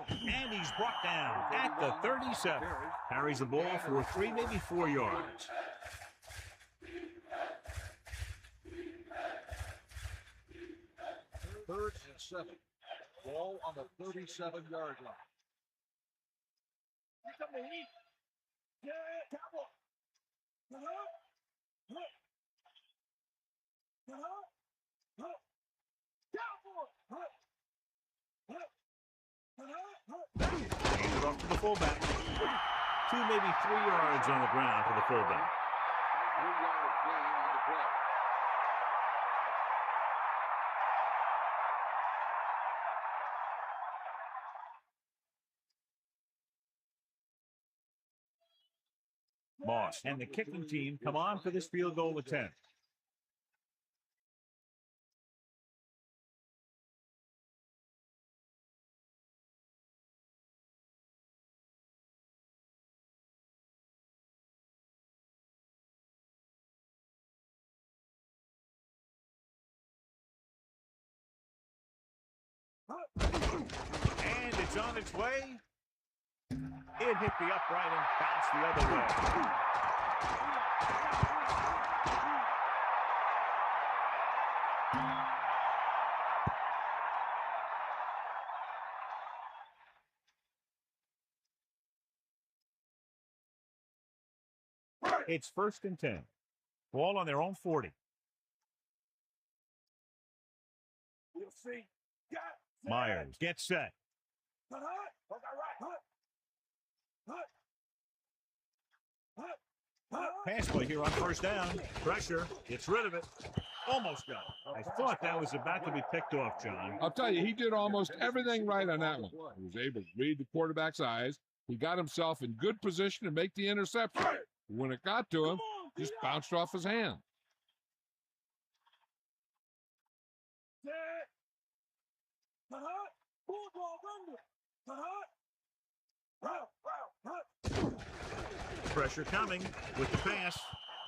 Speaker 1: And he's brought down at the 37. Carries the ball for 3, maybe 4 yards.
Speaker 3: Third and 7. Ball on the 37-yard line.
Speaker 1: Hands it off to the fullback. 2, maybe 3 yards on the ground for the fullback.
Speaker 3: 3-yard gain on the play.
Speaker 1: Moss and the kicking team come on for this field goal attempt. And it's on its way. It hit the upright and bounced the other way. It's 1st and 10. Ball on their own 40. Myers gets set. Pass play here on 1st down. Pressure. Gets rid of it. Almost got it. I thought that was about to be picked off, John.
Speaker 2: I'll tell you, he did almost everything right on that one. He was able to read the quarterback's eyes. He got himself in good position to make the interception. When it got to him, just bounced off his hand.
Speaker 1: Pressure coming with the pass.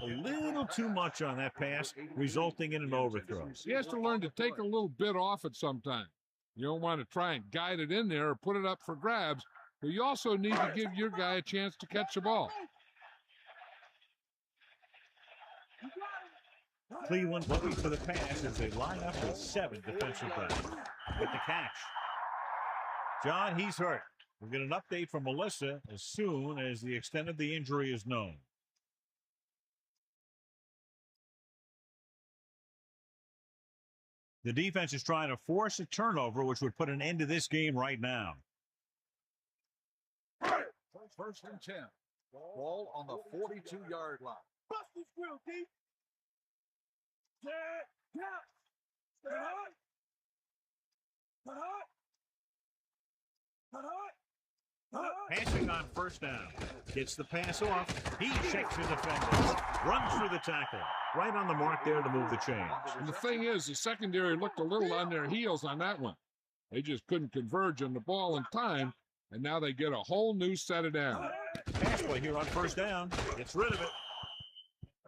Speaker 1: A little too much on that pass, resulting in an overthrow.
Speaker 2: He has to learn to take a little bit off it sometime. You don't want to try and guide it in there or put it up for grabs, but you also need to give your guy a chance to catch the ball.
Speaker 1: Cleveland looking for the pass as they line up with 7 defensive backs. With the catch. John, he's hurt. We'll get an update from Melissa as soon as the extent of the injury is known. The defense is trying to force a turnover, which would put an end to this game right now.
Speaker 3: 1st and 10. Ball on the 42-yard line.
Speaker 1: Passing on 1st down. Gets the pass off. He shakes the defender. Runs through the tackle. Right on the mark there to move the chains.
Speaker 2: And the thing is, the secondary looked a little on their heels on that one. They just couldn't converge on the ball in time, and now they get a whole new set of down.
Speaker 1: Pass play here on 1st down. Gets rid of it.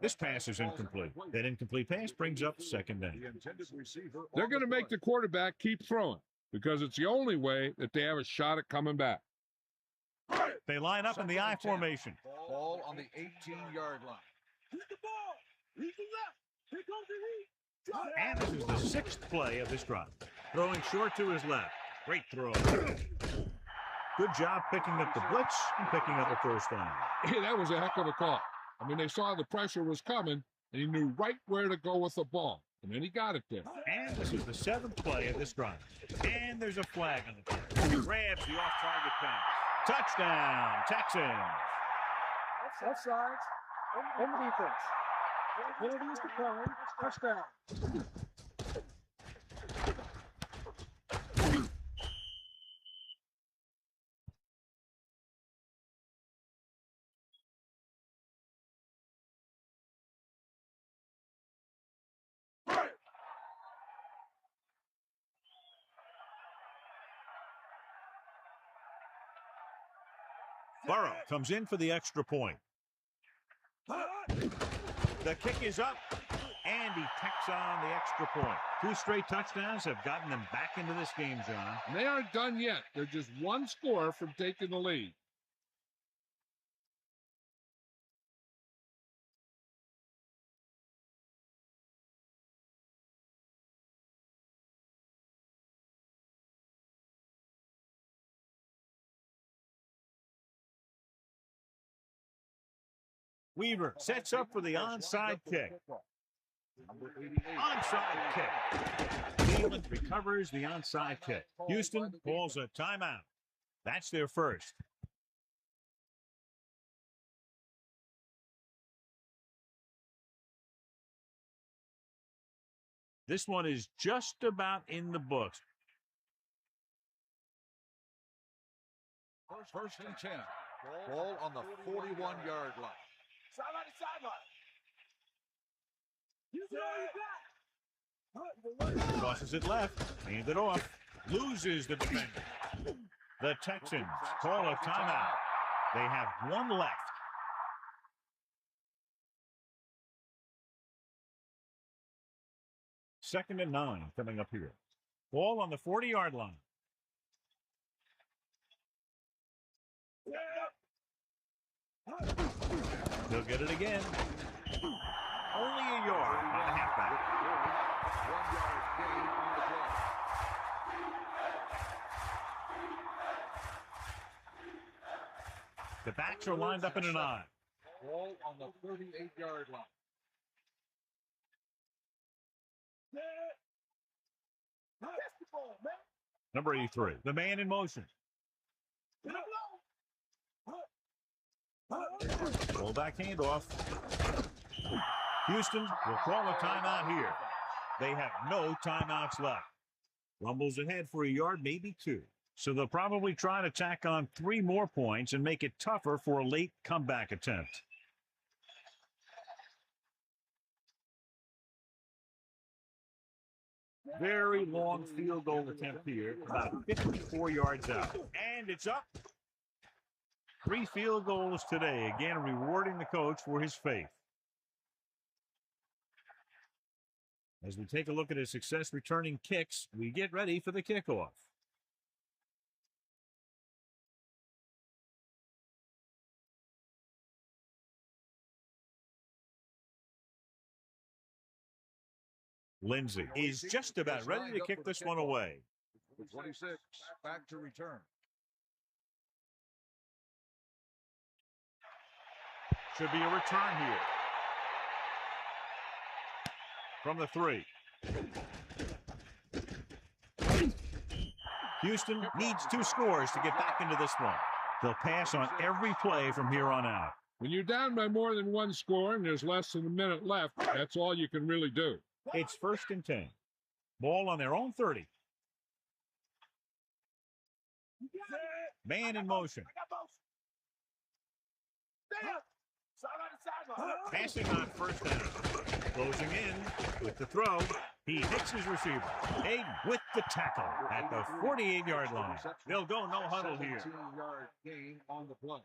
Speaker 1: This pass is incomplete. That incomplete pass brings up 2nd down.
Speaker 2: They're going to make the quarterback keep throwing because it's the only way that they have a shot at coming back.
Speaker 1: They line up in the I formation.
Speaker 3: Ball on the 18-yard line.
Speaker 1: And this is the 6th play of this drive. Throwing short to his left. Great throw. Good job picking up the blitz and picking up a 1st down.
Speaker 2: Hey, that was a heck of a call. I mean, they saw the pressure was coming, and he knew right where to go with the ball. And then he got it there.
Speaker 1: And this is the 7th play of this drive. And there's a flag on the play. He grabs the off-target pass. Touchdown, Texans.
Speaker 5: Offsides. On the defense. Penalties declined. Touchdown.
Speaker 1: Burrow comes in for the extra point. The kick is up, and he tacks on the extra point. 2 straight touchdowns have gotten them back into this game, John.
Speaker 2: And they aren't done yet. They're just one score from taking the lead.
Speaker 1: Weaver sets up for the onside kick. Onside kick. Cleveland recovers the onside kick. Houston calls a timeout. That's their first. This one is just about in the books.
Speaker 3: First and 10. Ball on the 41-yard line.
Speaker 5: Sideline to sideline.
Speaker 1: Crosses it left. Hands it off. Loses the defender. The Texans call a timeout. They have one left. Second and 9 coming up here. Ball on the 40-yard line. He'll get it again. Only a yard by the halfback.
Speaker 3: 1 yard gain on the play.
Speaker 1: The backs are lined up in an I.
Speaker 3: Ball on the 38-yard line.
Speaker 1: Number 83, the man in motion. Fullback handoff. Houston will call a timeout here. They have no timeouts left. Rumbles ahead for a yard, maybe 2. So they'll probably try to tack on 3 more points and make it tougher for a late comeback attempt. Very long field goal attempt here, about 54 yards out. And it's up. 3 field goals today, again rewarding the coach for his faith. As we take a look at his success returning kicks, we get ready for the kickoff. Lindsey is just about ready to kick this one away.
Speaker 3: 26, back to return.
Speaker 1: Should be a return here. From the 3. Houston needs 2 scores to get back into this one. They'll pass on every play from here on out.
Speaker 2: When you're down by more than 1 score and there's less than a minute left, that's all you can really do.
Speaker 1: It's first and 10. Ball on their own 30. Man in motion. Passing on first down. Closing in with the throw. He hits his receiver. Hayden with the tackle at the 48-yard line. They'll go no huddle here.
Speaker 3: 17-yard gain on the play.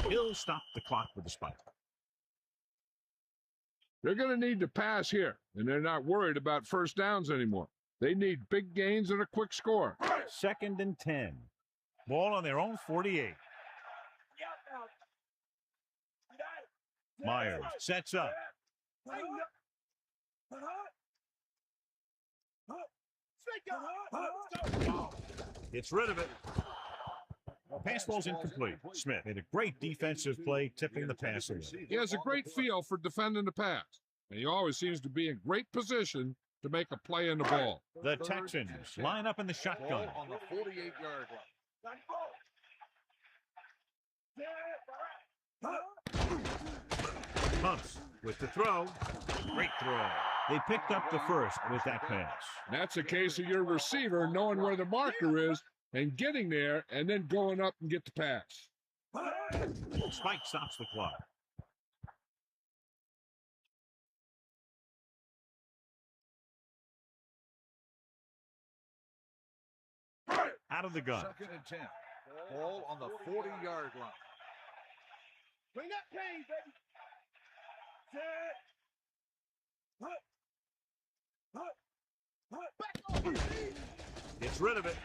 Speaker 1: He'll stop the clock with the spike.
Speaker 2: They're going to need to pass here, and they're not worried about first downs anymore. They need big gains and a quick score.
Speaker 1: Second and 10. Ball on their own 48. Myers sets up. Gets rid of it. Pass ball's incomplete. Smith made a great defensive play, tipping the pass away.
Speaker 2: He has a great feel for defending the pass, and he always seems to be in great position to make a play in the ball.
Speaker 1: The Texans line up in the shotgun.
Speaker 3: Ball on the 48-yard line.
Speaker 1: Hunts with the throw. Great throw. They picked up the first with that pass.
Speaker 2: That's a case of your receiver knowing where the marker is and getting there and then going up and get the pass.
Speaker 1: Spike stops the clock. out of the gun.
Speaker 3: 2nd and 10. Ball on the 40-yard line.
Speaker 5: Bring that pain, baby.
Speaker 1: Gets rid of it.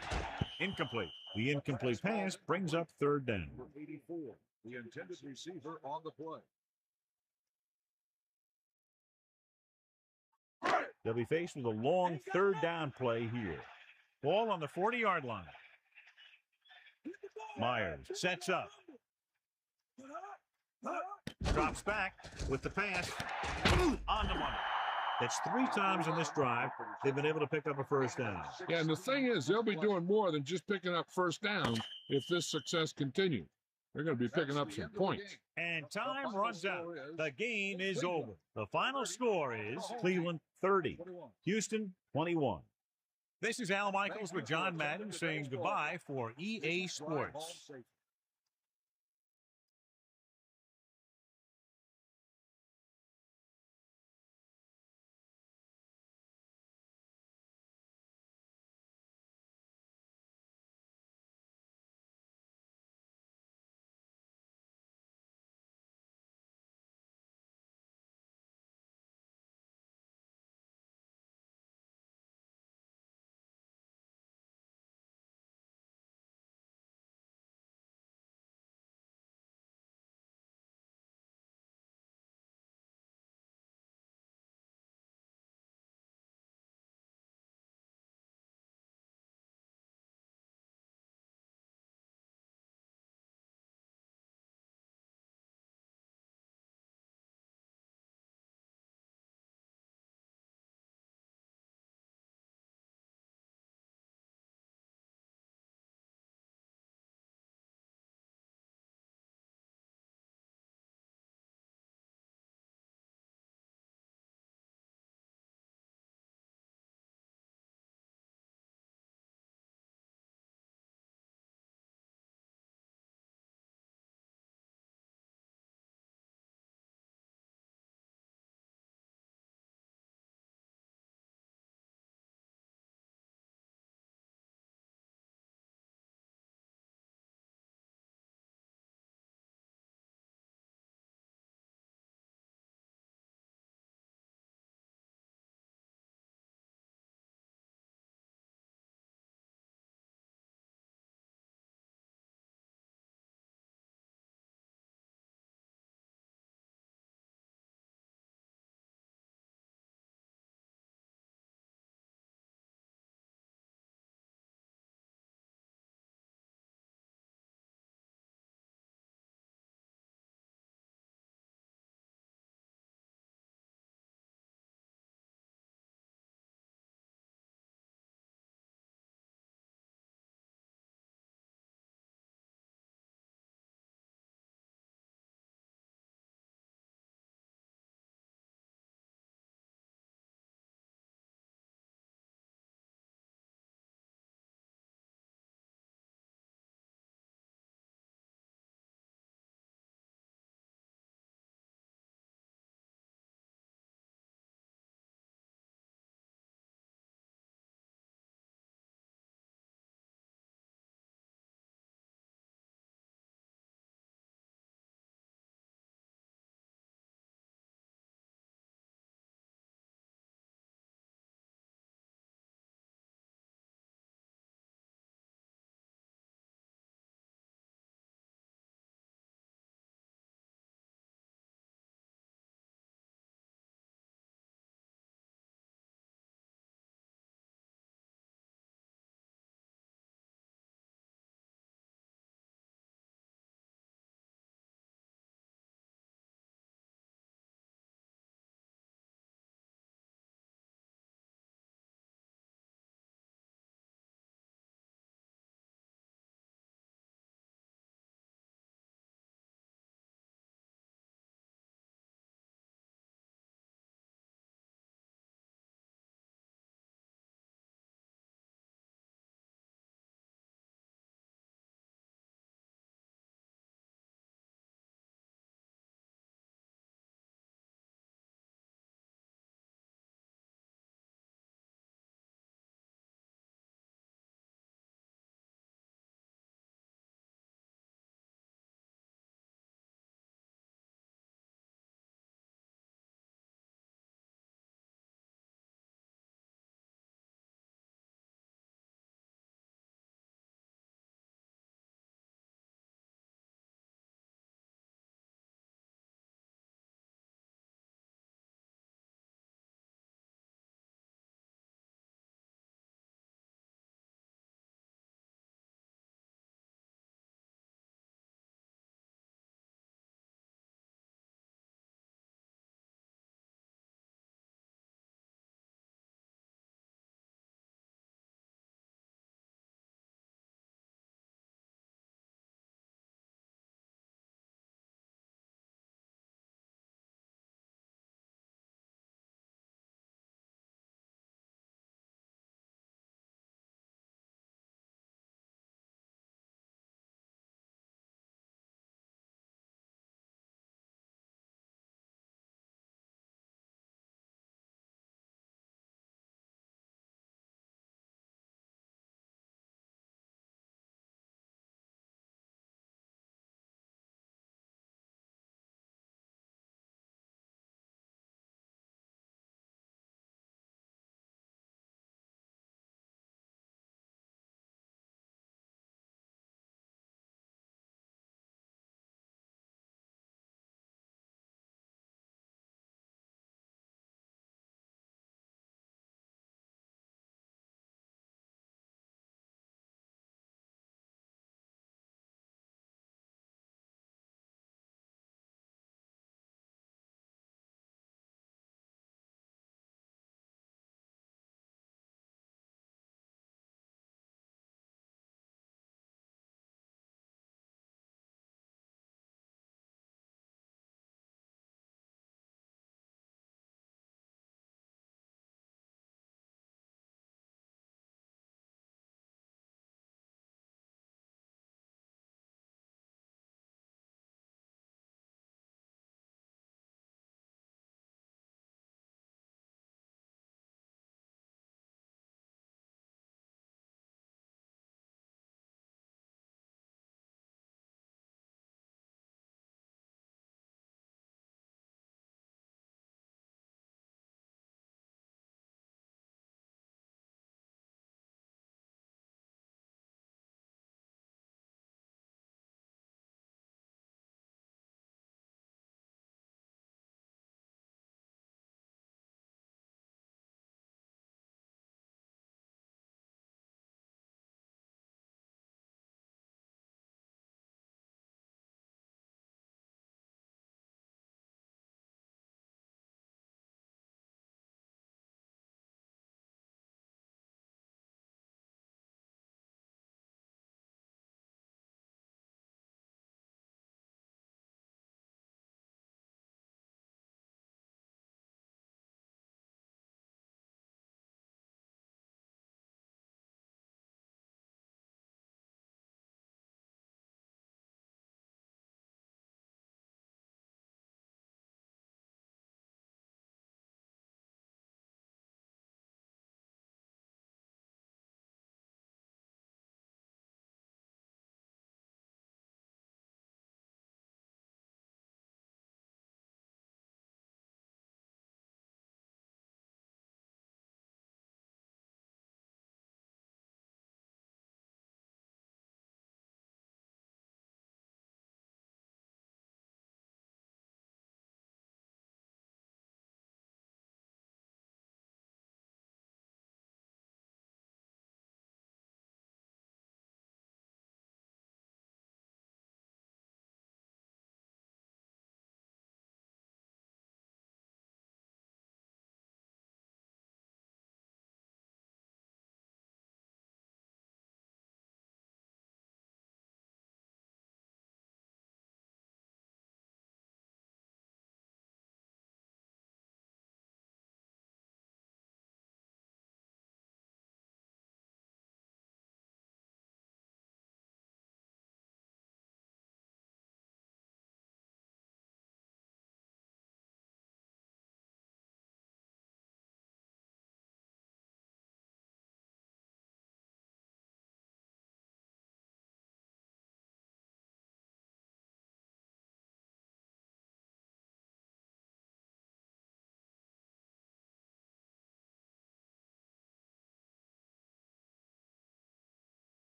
Speaker 1: Incomplete. The incomplete pass brings up 3rd down.
Speaker 3: Number 84, the intended receiver on the play.
Speaker 1: They'll be faced with a long 3rd down play here. Ball on the 40-yard line. Myers sets up. Drops back with the pass. On the money. That's 3 times in this drive they've been able to pick up a 1st down.
Speaker 2: Yeah, and the thing is, they'll be doing more than just picking up 1st downs if this success continues. They're going to be picking up some points.
Speaker 1: And time runs out. The game is over. The final score is Cleveland 30, Houston 21. This is Al Michaels with John Madden saying goodbye for EA Sports.